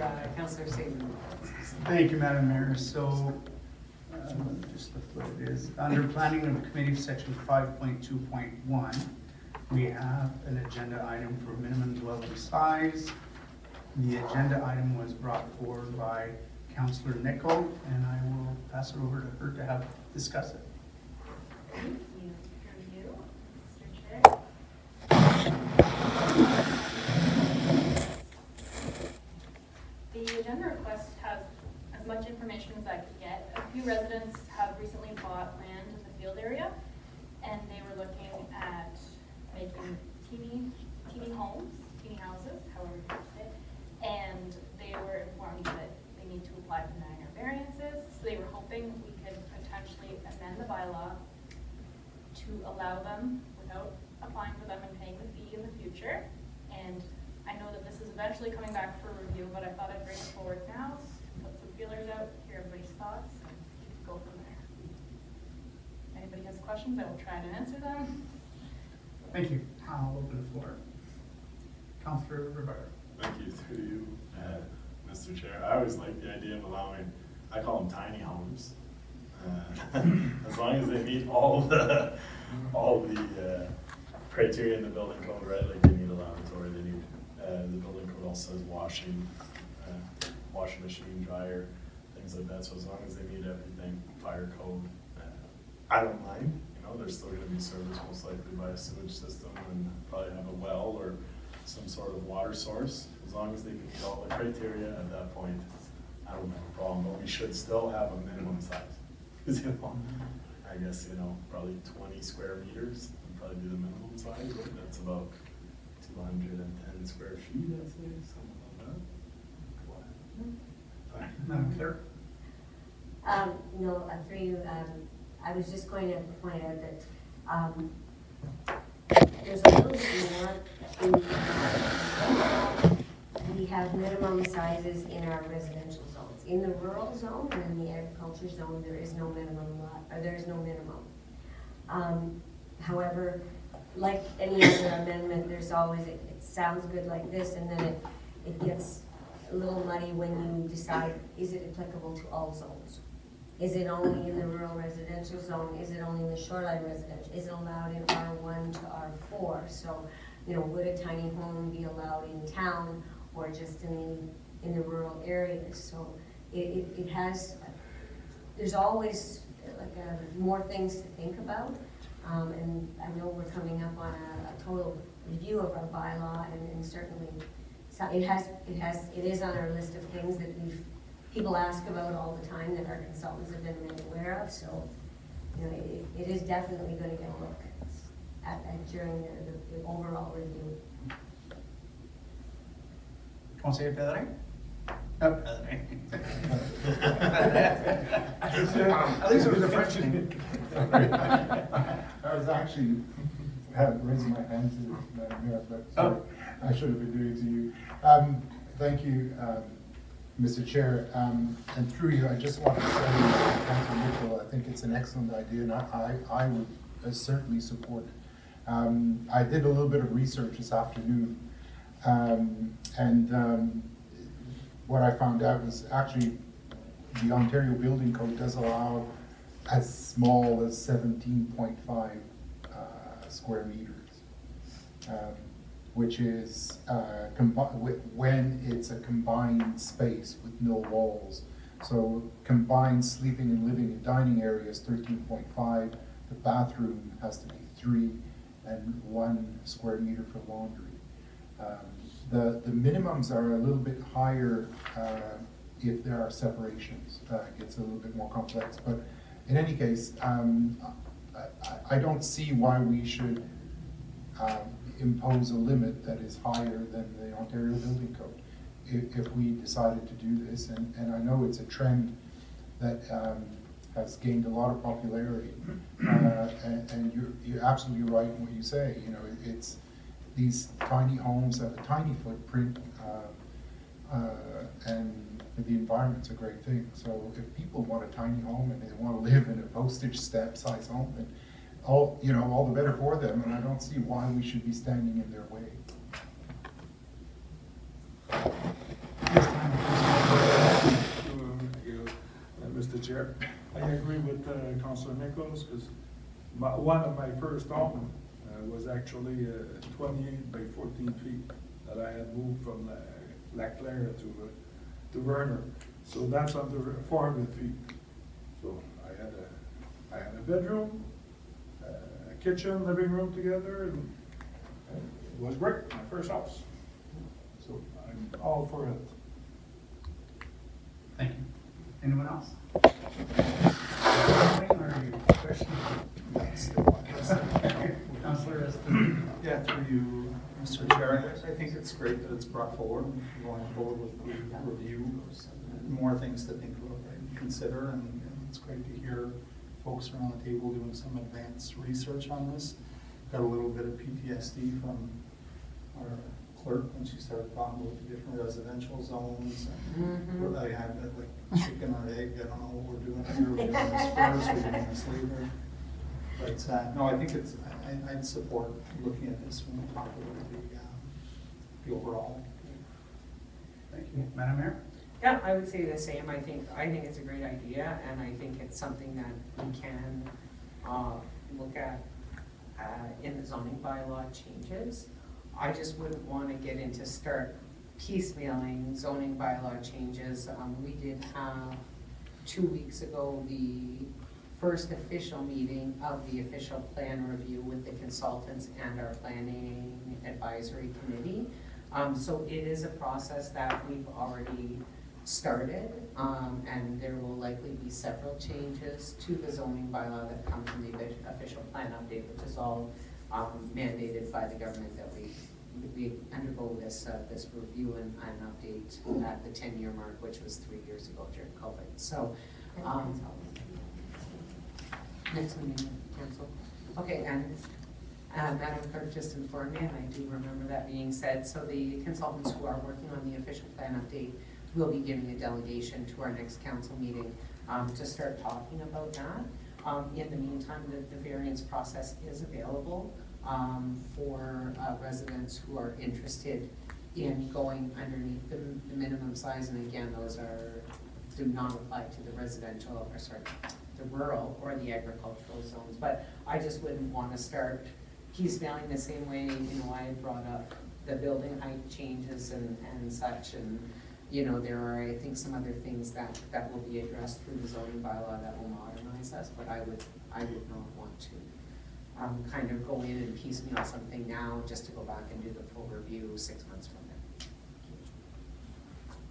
St. Louis. Thank you, Madam Mayor. So, just look what it is. Under planning of committee section 5.2.1, we have an agenda item for minimum dwelling size. The agenda item was brought forward by Councillor Nichol, and I will pass it over to her to discuss it. Thank you. Through you, Mr. Chair. to allow them without applying for them and paying the fee in the future. And I know that this is eventually coming back for review, but I thought I'd bring it forward now, put some feelers out, hear everybody's thoughts, and go from there. If anybody has questions, I will try to answer them. Thank you. I'll open the floor. Councilor Rivera. Thank you, through you, Mr. Chair. I always like the idea of allowing, I call them tiny homes. As long as they meet all the criteria in the building code, right? Like they need a lavatory, they need, the building code also says washing machine, dryer, things like that. So as long as they meet everything, fire code, I don't mind. You know, they're still gonna be serviced most likely by a sewage system and probably have a well or some sort of water source. As long as they can meet all the criteria at that point, I don't have a problem, but we should still have a minimum size. Because, you know, I guess, you know, probably 20 square meters would probably be the minimum size, but that's about 210 square feet, I'd say, something like that. Madam Clerk. No, through you, I was just going to point out that there's a little bit more. We have minimum sizes in our residential zones. In the rural zone and in the agriculture zone, there is no minimum lot, or there is no minimum. However, like any other amendment, there's always, it sounds good like this, and then it gets a little muddy when you decide, is it applicable to all zones? Is it only in the rural residential zone? Is it only in the shoreline residential? Is it allowed in R1 to R4? So, you know, would a tiny home be allowed in town or just in the rural areas? So it has, there's always like more things to think about. And I know we're coming up on a total review of our bylaw, and certainly so it is on our list of things that people ask about all the time, that our consultants have been made aware of. So, you know, it is definitely going to get a look at during the overall review. Conseiller Pellerin? Oh, Pellerin. At least it was a French name. I was actually raising my hand to Madam Mayor, but sorry, I should have been doing it to you. Thank you, Mr. Chair, and through you, I just want to say, Councilor Mitchell, I think it's an excellent idea, and I would certainly support it. I did a little bit of research this afternoon, and what I found out was actually the Ontario Building Code does allow as small as 17.5 square meters, which is when it's a combined space with no walls. So combined sleeping and living and dining area is 13.5. The bathroom has to be 3 and 1 square meter for laundry. The minimums are a little bit higher if there are separations. It gets a little bit more complex. But in any case, I don't see why we should impose a limit that is higher than the Ontario Building Code if we decided to do this. And I know it's a trend that has gained a lot of popularity. And you're absolutely right in what you say. You know, it's these tiny homes have a tiny footprint, and the environment's a great thing. So if people want a tiny home and they want to live in a postage stamp size home, then all the better for them. And I don't see why we should be standing in their way. Mr. Chair, I agree with Councilor Nichols, because one of my first home was actually 28 by 14 feet that I had moved from La Claire to Verner. So that's under 400 feet. So I had a bedroom, a kitchen, living room together, and it was great, my first house. So I'm all for it. Thank you. Anyone else? Councilor Estes. Yeah, through you, Mr. Chair, I think it's great that it's brought forward, going forward with the review, more things to think about and consider, and it's great to hear folks around the table doing some advanced research on this. Got a little bit of PTSD from our clerk when she started talking about the different residential zones. And where I had that like chicken or egg, I don't know what we're doing here, we're doing this first, we're doing this later. But, no, I think it's, I'd support looking at this when we talk about the overall. Thank you. Madam Mayor? Yeah, I would say the same. I think it's a great idea, and I think it's something that we can look at in the zoning bylaw changes. I just wouldn't want to get into start piecemealing zoning bylaw changes. We did have 2 weeks ago the first official meeting of the official plan review with the consultants and our planning advisory committee. So it is a process that we've already started, and there will likely be several changes to the zoning bylaw that come from the official plan update, which is all mandated by the government that we undergo this review and update at the 10-year mark, which was 3 years ago during COVID. So next meeting, cancel. Okay, and Madam Clerk just informed me, and I do remember that being said, so the consultants who are working on the official plan update will be giving a delegation to our next council meeting to start talking about that. In the meantime, the variance process is available for residents who are interested in going underneath the minimum size, and again, those do not apply to the residential, or sorry, the rural or the agricultural zones. But I just wouldn't want to start piecemealing the same way, I had brought up the building height changes and such, and there are, I think, some other things that will be addressed through the zoning bylaw that will modernize us, but I would not want to kind of go in and piecemeal something now just to go back and do the full review 6 months from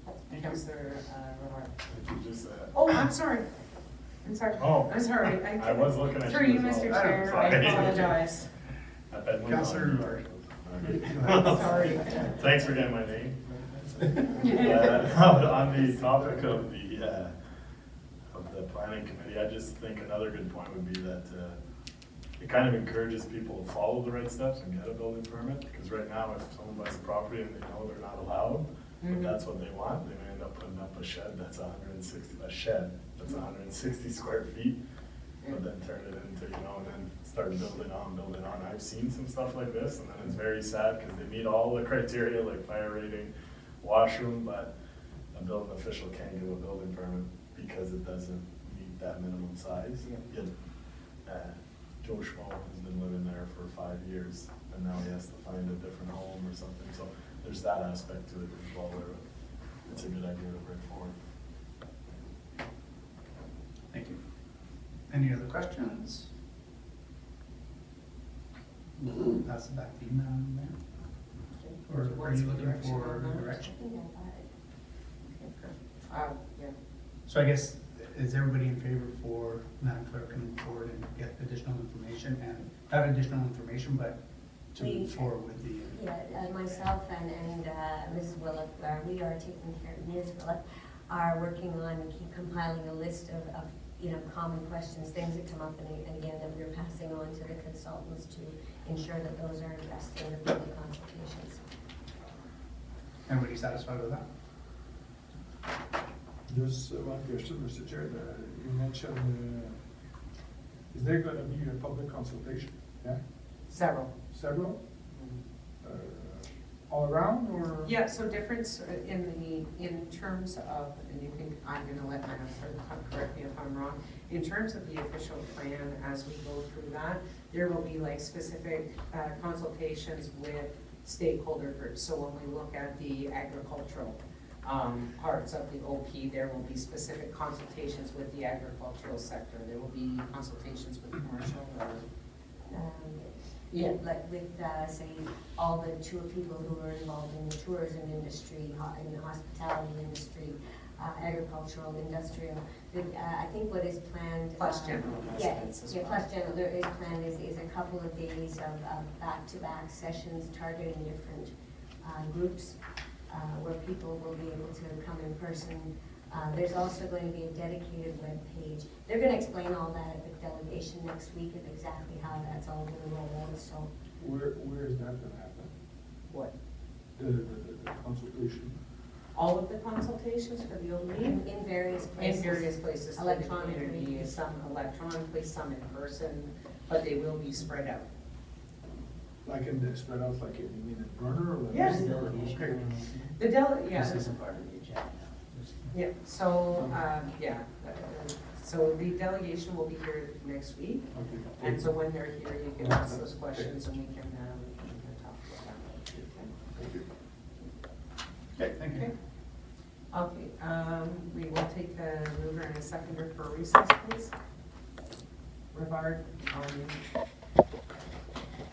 now. Councillor Renard. Thank you, just, Oh, I'm sorry. Oh. I'm sorry. I was looking at Through you you, as Mr. well. Chair, I Sorry. apologize. I've been waiting Councillor on you. Renard. Sorry. Thanks for getting my name. On the topic of the planning committee, I just think another good point would be that it kind of encourages people to follow the right steps and get a building permit, because right now, if someone buys a property and they know they're not allowed, but that's what they want, they may end up putting up a shed that's 160 square feet, but then turn it into, and then start building on. I've seen some stuff like this, and then it's very sad, because they meet all the criteria, like fire rating, washroom, but a building official can't give a building permit because it doesn't meet that minimum size. Yet, Joe Schmo has been living there for 5 years, and now he has to find a different home or something, so there's that aspect to it as well, where it's a good idea to bring forward. Thank you. Any other questions? Pass it back to you, Madam Mayor. Or are you looking for direction? Yeah. So I guess, is everybody in favor for Madam Clerk to move forward and get additional information, and not additional information, but to move forward with the? Yeah, myself and Mrs. Willett, we are taking care, Ms. Willett, are working on compiling a list of common questions, things that come up, and again, that we're passing on to the consultants to ensure that those are addressed in the public consultations. Everybody satisfied with that? Just one question, Mr. Chair. You mentioned, is there going to be a public consultation? Yeah? Several. Several? All around, or? Yeah, so difference in terms of, and you can, I'm gonna let Madam Clerk correct me if I'm wrong, in terms of the official plan, as we go through that, there will be like specific consultations with stakeholder groups. So when we look at the agricultural parts of the OP, there will be specific consultations with the agricultural sector. There will be consultations with commercial or Yeah, like with, say, all the tour people who are involved in the tourism industry, in the hospitality industry, agricultural, industrial. I think what is planned. Plus general residents as well. Plus general, there is planned is a couple of days of back-to-back sessions targeting different groups, where people will be able to come in person, There's also going to be a dedicated web page. They're going to explain all that at the delegation next week of exactly how that's all going to roll out, so. Where is that gonna happen? What? The consultation? All of the consultations for the OLE? In various places. In various places in the Electronically. community, some electronically, some in person, but they will be spread out. Like in the spread out, like in Burner or like? Yes. Okay. The This isn't part of the agenda now. Just- Yeah, so, so the delegation will be here next week, Okay. and so when they're here, you can ask those questions and we can talk about that. Thank you. Okay, thank you. Okay, we will take a mover and a seconder for recess, please. Rivard,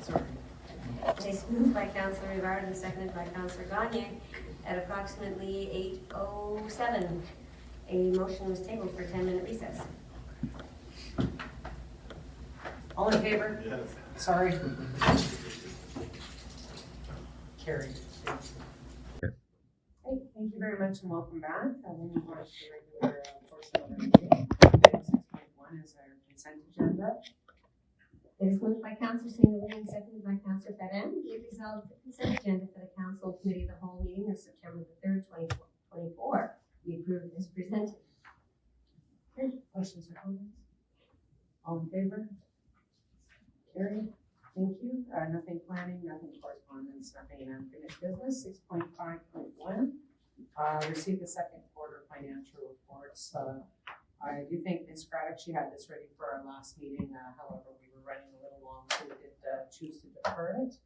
sorry. It's moved by Councillor Rivard and seconded by Councillor Gagne at approximately 8:07. A motion was tabled for 10-minute recess. All in favor? Yes. Sorry. Carried. Great, thank you very much and welcome back. We'll move on to the regular portion of the meeting. Item 6.1 is our consent agenda. It is moved by Councillor St. and seconded by Councillor Fedin. Be it resolved that the consent agenda for the Council Committee of the Whole meeting of September the 3rd, 2024 be approved as presented. Okay, questions or comments? All in favor? Carried. Thank you. Nothing planning, nothing correspondence, nothing unfinished business. 6.5.1, receive the second quarter financial reports. I do think Ms. Craddock, she had this ready for our last meeting. However, we were running a little long, so we did choose to defer it.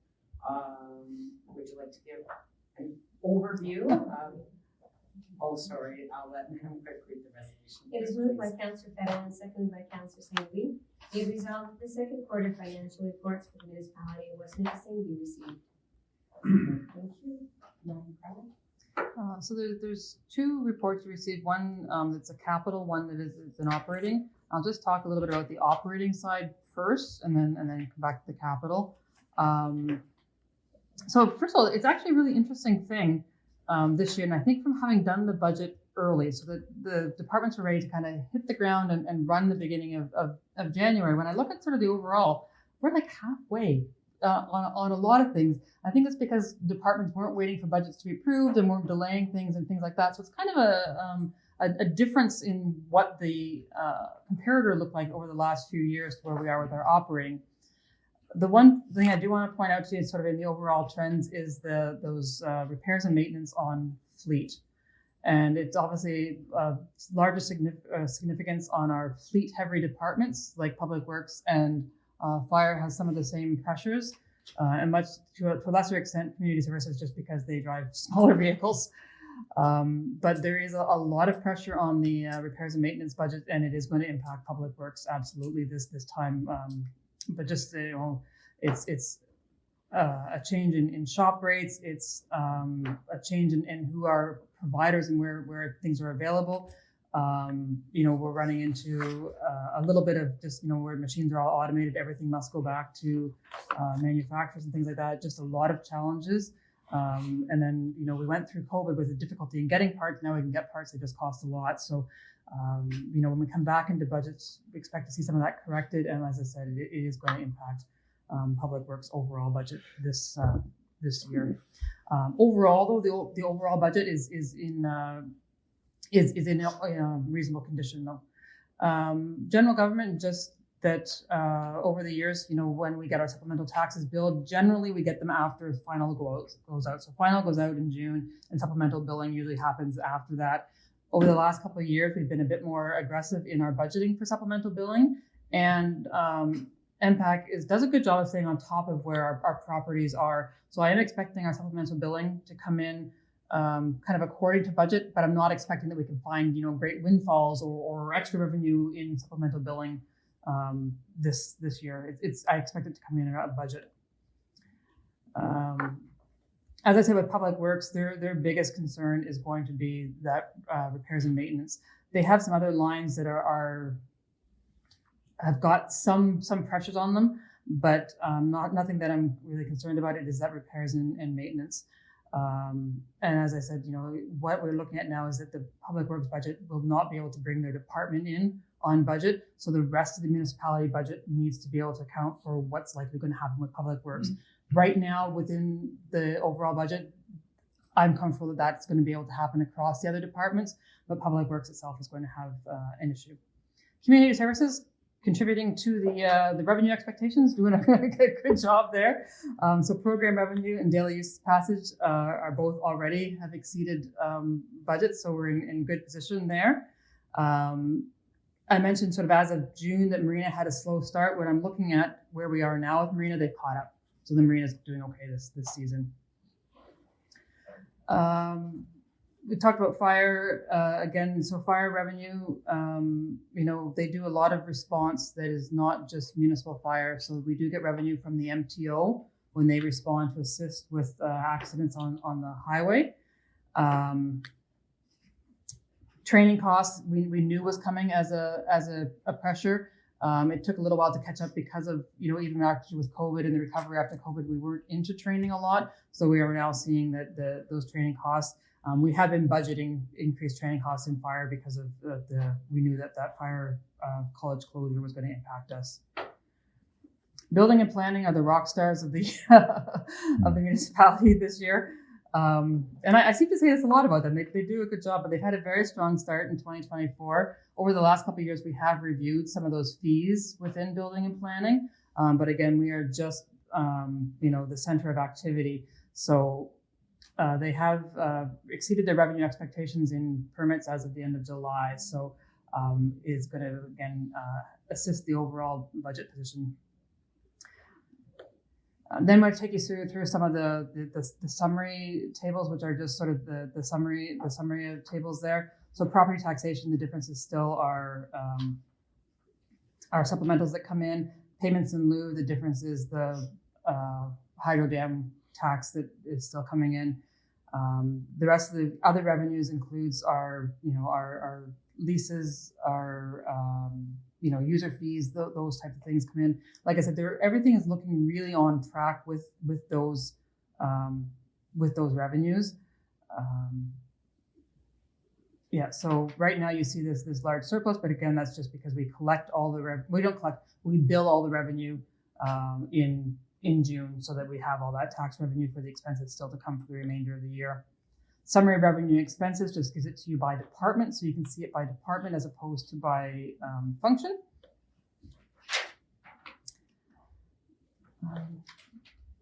Would you like to give an overview? Oh, sorry, I'll let him quick read the resolution. It is moved by Councillor Fedin and seconded by Councillor St. Be it resolved that the second quarter financial reports for the municipality of West Nipissing be received. Thank you. Madam Craddock? So there's two reports we received. One that's a capital, one that is an operating. I'll just talk a little bit about the operating side first, and then come back to the capital. So first of all, it's actually a really interesting thing this year, and I think from having done the budget early, so that the departments were ready to kind of hit the ground and run the beginning of January. When I look at sort of the overall, we're like halfway on a lot of things. I think it's because departments weren't waiting for budgets to be approved and weren't delaying things and things like that. So it's kind of a difference in what the comparator looked like over the last few years to where we are with our operating. The one thing I do want to point out to you, sort of in the overall trends, is those repairs and maintenance on fleet. And it's obviously largest significance on our fleet-heavy departments like Public Works and Fire has some of the same pressures, and much to a lesser extent Community Services, just because they drive smaller vehicles. But there is a lot of pressure on the repairs and maintenance budget, and it is going to impact Public Works absolutely this time. But just it's a change in shop rates. It's a change in who our providers and where things are available. We're running into a little bit of just, where machines are all automated, everything must go back to manufacturers and things like that. Just a lot of challenges. And then, we went through COVID with the difficulty in getting parts. Now we can get parts, they just cost a lot. So, when we come back into budgets, we expect to see some of that corrected. And as I said, it is going to impact Public Works overall budget this year. Overall, though, the overall budget is in a reasonable condition, though. General government, just that over the years, when we get our supplemental taxes billed, generally we get them after final goes out. So final goes out in June, and supplemental billing usually happens after that. Over the last couple of years, we've been a bit more aggressive in our budgeting for supplemental billing, and MPAC does a good job of staying on top of where our properties are. So I am expecting our supplemental billing to come in kind of according to budget, but I'm not expecting that we can find, great windfalls or extra revenue in supplemental billing this year. I expect it to come in at budget. As I said, with Public Works, their biggest concern is going to be that repairs and maintenance. They have some other lines that have got some pressures on them, but nothing that I'm really concerned about. It is that repairs and maintenance. And as I said, what we're looking at now is that the Public Works budget will not be able to bring their department in on budget. So the rest of the municipality budget needs to be able to account for what's likely going to happen with Public Works. Right now, within the overall budget, I'm comfortable that that's going to be able to happen across the other departments, but Public Works itself is going to have an issue. Community Services, contributing to the revenue expectations, doing a good job there. So program revenue and daily use passage are both already have exceeded budget, so we're in good position there. I mentioned sort of as of June that Marina had a slow start. When I'm looking at where we are now with Marina, they've caught up. So the Marina's doing okay this season. We talked about fire again. So fire revenue, they do a lot of response that is not just municipal fire. So we do get revenue from the MTO when they respond to assist with accidents on the highway. Training costs we knew was coming as a pressure. It took a little while to catch up because of, even actually with COVID and the recovery after COVID, we weren't into training a lot. So we are now seeing that those training costs, we have been budgeting increased training costs in fire because of we knew that fire college closure was going to impact us. Building and planning are the rock stars of the of the municipality this year. And I seem to say this a lot about them. They do a good job, but they've had a very strong start in 2024. Over the last couple of years, we have reviewed some of those fees within building and planning. But again, we are just, the center of activity. So they have exceeded their revenue expectations in permits as of the end of July. So is going to, again, assist the overall budget position. Then we'll take you through some of the summary tables, which are just sort of the summary of tables there. So property taxation, the differences still are supplementals that come in. Payments in lieu, the difference is the hydro dam tax that is still coming in. The rest of the other revenues includes our leases, our user fees, those types of things come in. Like I said, everything is looking really on track with those revenues. So right now you see this large surplus, but again, that's just because we collect all the we bill all the revenue in June so that we have all that tax revenue for the expenses still to come for the remainder of the year. Summary of revenue and expenses just gives it to you by department, so you can see it by department as opposed to by function.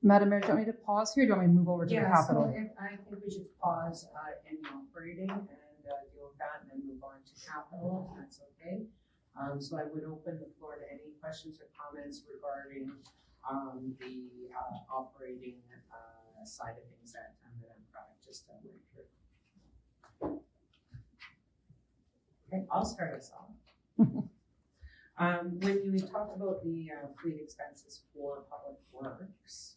Madam Mayor, do you want me to pause here? Or do you want me to move over to the capital? So I think we should pause in operating and deal with that and then move on to capital, if that's okay. So I would open the floor to any questions or comments regarding the operating side of things that I'm just went through. Okay, I'll start us off. When you talk about the fleet expenses for Public Works,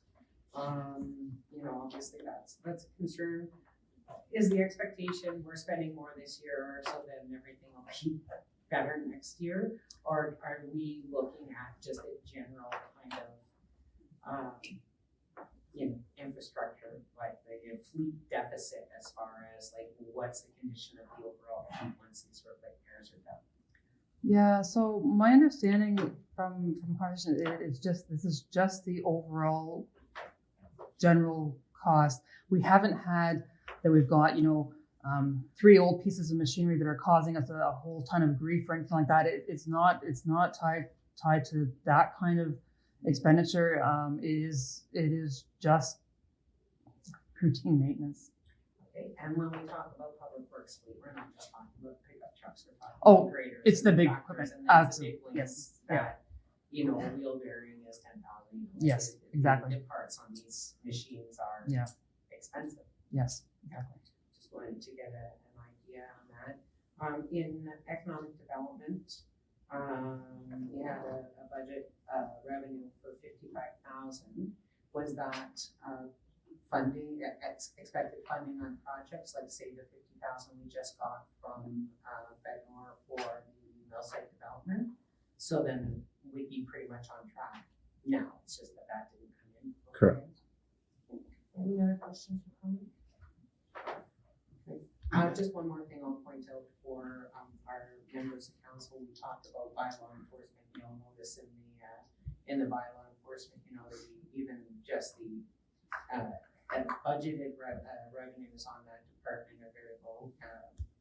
obviously that's a concern. Is the expectation we're spending more this year so then everything will be better next year? Or are we looking at just a general kind of infrastructure, like the fleet deficit as far as like what's the condition of the overall fleet once these repairs are done? Yeah, so my understanding from conversation is this is just the overall general cost. We haven't had that we've got 3 old pieces of machinery that are causing us a whole ton of grief or anything like that. It's not tied to that kind of expenditure. It is just routine maintenance. Okay, and when we talk about Public Works fleet, we're not just talking about pickup trucks, we're talking about graders. It's the big tractors, equipment. and then Absolutely. the big ones Yes. Yeah. that, wheel bearing is 10,000. Yes, exactly. The parts on these machines are expensive. Yes, exactly. Just wanted to get an idea on that. In economic development, we had a budget revenue for 55,000. Was that funding, expected funding on projects like say the 50,000 we just got from Fedmore for the mill site development? So then we'd be pretty much on track. No, it's just that didn't come in. Correct. Any other questions or comments? Just one more thing I'll point out for our members of council, we talked about bylaw enforcement. You'll notice in the bylaw enforcement, even just the budgeted revenues on that department are very low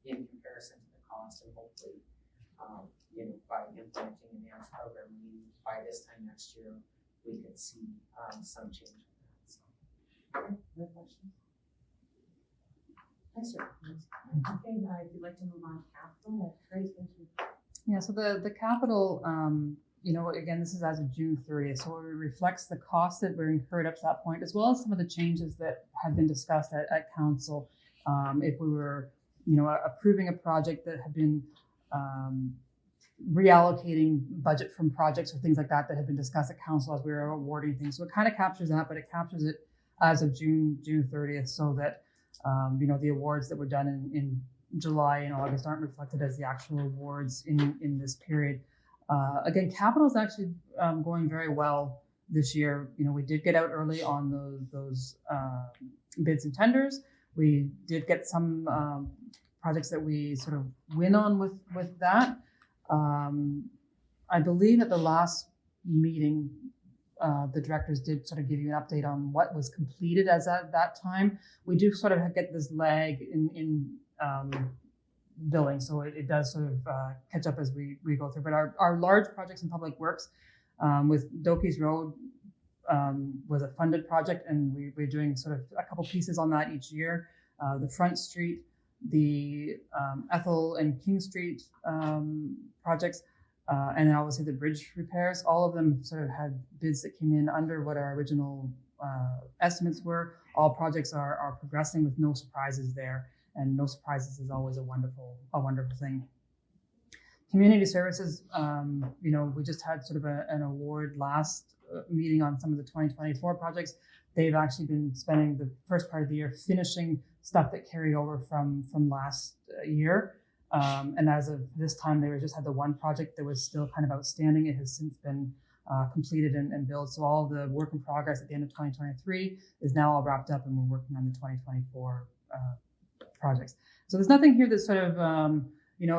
in comparison to the cost, and hopefully, by implementing an enhanced program, by this time next year, we could see some change in that. So, other questions? Yes, sir. Okay, if you'd like to move on to capital, that's great, thank you. Yeah, so the capital, again, this is as of June 30th, so it reflects the costs that were incurred up to that point, as well as some of the changes that have been discussed at council. If we were, approving a project that had been reallocating budget from projects or things like that that had been discussed at council as we were awarding things. So it kind of captures that, but it captures it as of June 30th, so that the awards that were done in July and August aren't reflected as the actual awards in this period. Again, capital is actually going very well this year. We did get out early on those bids and tenders. We did get some projects that we sort of win on with that. I believe at the last meeting, the directors did sort of give you an update on what was completed as at that time. We do sort of get this lag in billing, so it does sort of catch up as we go through. But our large projects in public works, with Doki's Road, was a funded project, and we're doing sort of a couple pieces on that each year. The Front Street, the Ethel and King Street projects, and then obviously the bridge repairs, all of them sort of had bids that came in under what our original estimates were. All projects are progressing with no surprises there, and no surprises is always a wonderful thing. Community services, we just had sort of an award last meeting on some of the 2024 projects. They've actually been spending the first part of the year finishing stuff that carried over from last year. And as of this time, they just had the one project that was still kind of outstanding. It has since been completed and built. So all the work in progress at the end of 2023 is now all wrapped up, and we're working on the 2024 projects. So there's nothing here that's sort of,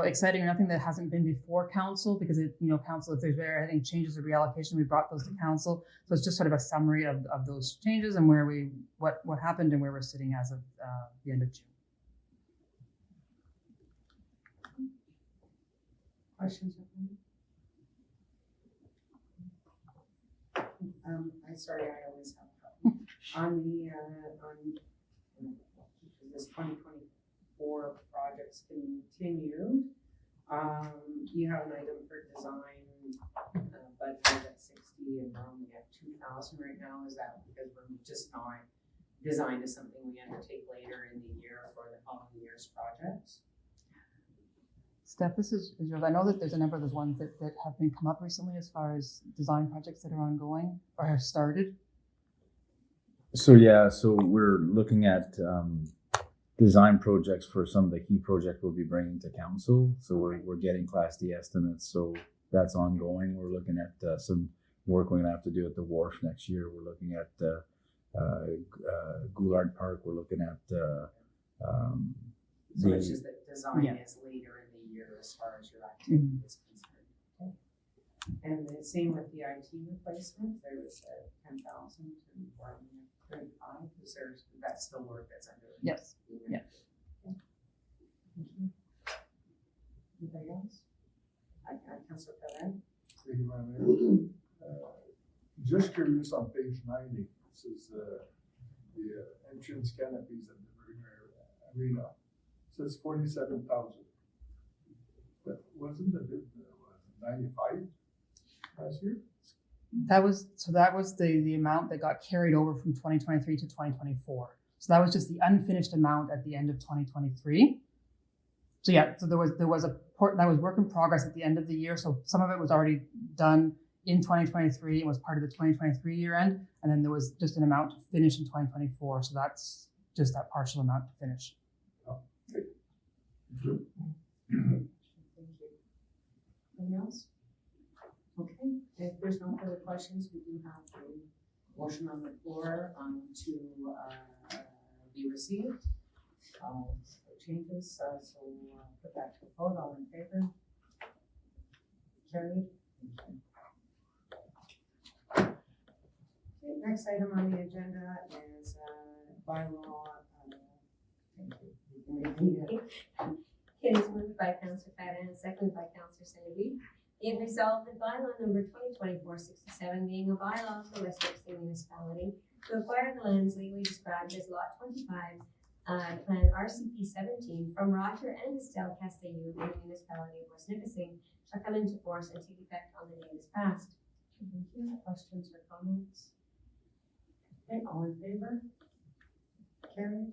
exciting, or nothing that hasn't been before council, because council, if there's any changes or reallocation, we brought those to council. So it's just sort of a summary of those changes and what happened and where we're sitting as of the end of June. Questions? I always have a couple. on this 2024 projects continued. You have an item for design budget at 60, and we're only at 2,000 right now. Is that because we're just not designed as something we undertake later in the year for the following year's projects? Steph, this is yours. I know that there's a number of those ones that have been come up recently as far as design projects that are ongoing or have started. So we're looking at design projects for some of the key projects we'll be bringing to council. So we're getting Class D estimates. So that's ongoing. We're looking at some work we're gonna have to do at the wharf next year. We're looking at Goulard Park. We're looking at So it's just that design is later in the year as far as your activity is concerned. Okay. And the same with the IT replacement. There was 10,000 to 35. That's still work that's under? Yes. Yeah. Okay. Thank you. Anybody else? Councilor Pellerin. Thank you, Madam Mayor. Just curious, on page 90, this is the entrance canopies at the Marina Arena. It says 47,000. But wasn't the bid 95 last year? That was the amount that got carried over from 2023 to 2024. So that was just the unfinished amount at the end of 2023. So there was a port that was work in progress at the end of the year. So some of it was already done in 2023 and was part of the 2023 year end, and then there was just an amount to finish in 2024. So that's just that partial amount to finish. Thank you. Anything else? Okay, if there's no further questions, we do have a motion on the floor to be received. changes, so put that to a vote, all in favor? Carried. Thank you. Okay, next item on the agenda is bylaw, thank you. You can repeat it. It is moved by Councillor Fadden and seconded by Councillor St. It resolved that bylaw number 2024-67, being a bylaw of the West Nipissing municipality to acquire the lands legally described as Lot 25, Plan RCP 17 from Roger and Estelle Castellou in the municipality of West Nipissing shall come into force and take effect on the date is passed. Thank you. Questions or comments? Okay, all in favor? Carried.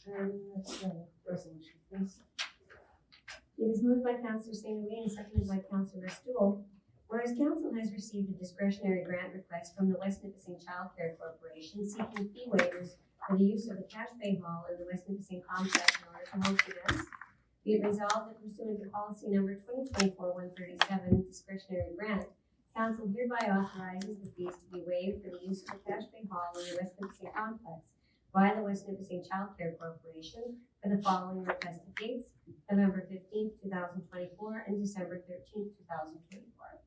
And next resolution, please. It is moved by Councillor St. Louis and seconded by Councillor Stool. Whereas council has received a discretionary grant request from the West Nipissing Child Care Corporation seeking fee waivers for the use of the Cash Bay Hall in the West Nipissing complex in order to host events, be it resolved that pursuant to policy number 2024-137 discretionary grant, council hereby authorizes the fees to be waived for the use of the Cash Bay Hall in the West Nipissing complex by the West Nipissing Child Care Corporation for the following requested dates: November 15th, 2024 and December 13th, 2024.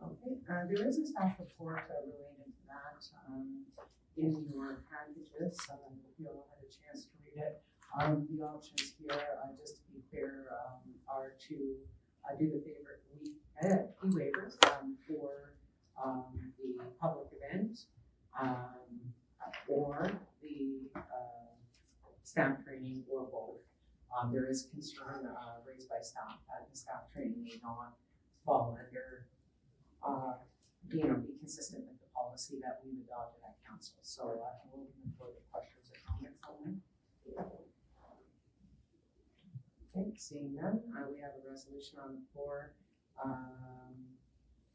Okay, there is a staff report related to that in your packages, so I hope you all had a chance to read it. The options here, just to be clear, are to do the fee waivers for the public event or the staff training, or both. There is concern raised by staff that the staff training may not fall under be consistent with the policy that we've adopted at council. So we'll open for the questions or comments on that. Okay, seeing none, we have a resolution on the floor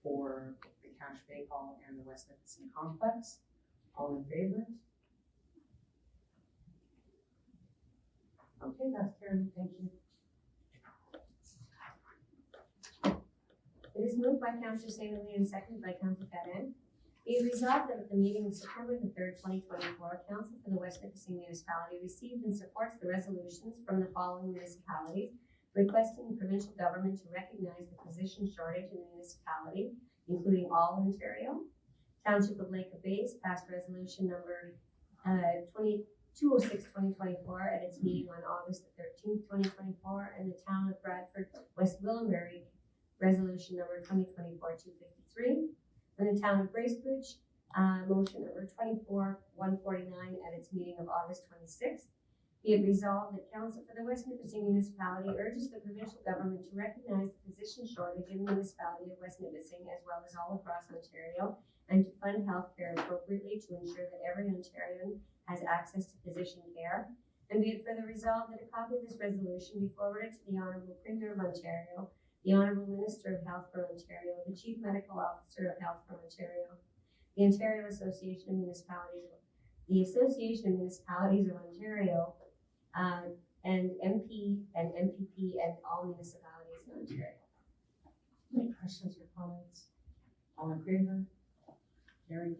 for the Cash Bay Hall and the West Nipissing complex. All in favor? Okay, that's carried. Thank you. It is moved by Councillor St. Louis and seconded by Councillor Fadden. Be it resolved that at the meeting of September the 3rd, 2024, Council for the West Nipissing municipality received and supports the resolutions from the following municipalities requesting the provincial government to recognize the physician shortage in the municipality, including all Ontario. Township of Lake of Bays passed resolution number 206-2024 at its meeting on August the 13th, 2024, and the town of Bradford, West Willambury, resolution number 2024-253, and the town of Bracebridge, motion number 24-149 at its meeting of August 26th. Be it resolved that Council for the West Nipissing municipality urges the provincial government to recognize the physician shortage in the municipality of West Nipissing as well as all across Ontario, and to fund health care appropriately to ensure that every Ontarian has access to physician care. And be it further resolved that a copy of this resolution be forwarded to the Honourable Premier of Ontario, the Honourable Minister of Health for Ontario, the Chief Medical Officer of Health for Ontario, the Ontario Association of Municipalities, the Association of Municipalities of Ontario, and MP and MPP and all municipalities in Ontario. Any questions or comments? All in favor? Carried.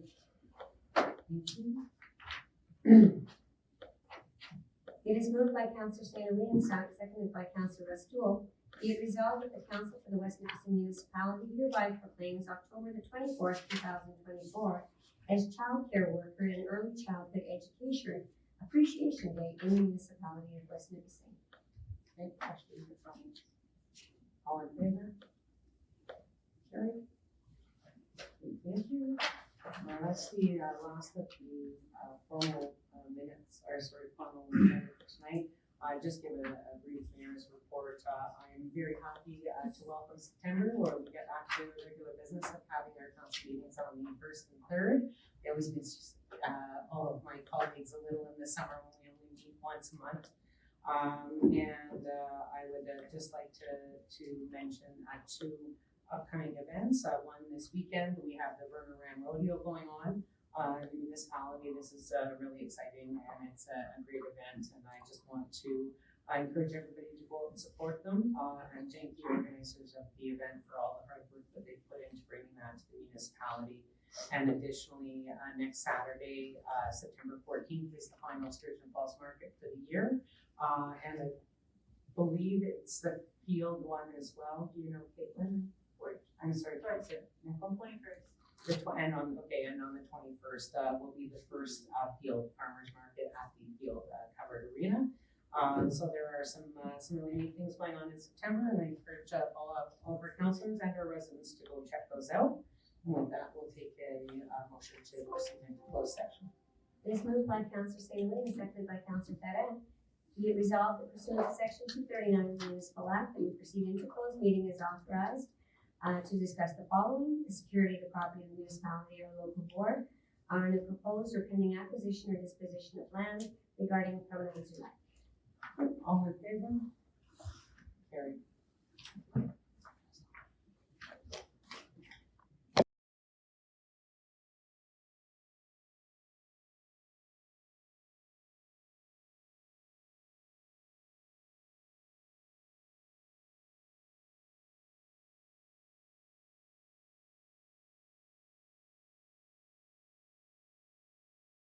Thank you. It is moved by Councillor St. Louis and seconded by Councillor Rastool. Be it resolved that the Council for the West Nipissing municipality hereby proclaims October the 24th, 2024 as Child Care Worker and Early Childhood Education Appreciation Day in the municipality of West Nipissing. Any questions or comments? All in favor? Carried. Thank you. That's the last of the formal minutes, formal agenda for tonight. Just give a brief mayor's report. I am very happy to welcome September, where we get back to the regular business of having our council meetings on the 1st and 3rd. It always miss all of my colleagues a little in the summer when we only meet once a month. And I would just like to mention two upcoming events. One this weekend, we have the Burger Ram Rodeo going on in the municipality. This is really exciting, and it's a great event, and I just want to encourage everybody to go out and support them and thank the organizers of the event for all the hard work that they put into bringing that to the municipality. And additionally, next Saturday, September 14th is the final Sturgeon Falls Market for the year. And I believe it's the field one as well. Do you know, Caitlin? I'm sorry, what's it? On 21st. And on the 21st will be the first field farmers market at the field covered arena. So there are some really neat things going on in September, and I encourage all of our councillors and our residents to go check those out. And with that, we'll take a motion to proceed into closed session. It is moved by Councillor St. Louis and seconded by Councillor Ferrer. Be it resolved that pursuant to Section 239 of the Municipal Act, that we proceed into closed meeting is authorized to discuss the following: the security of the property of the municipality or local board, on a proposed or pending acquisition or disposition of land regarding permanent delight. All in favor? Carried.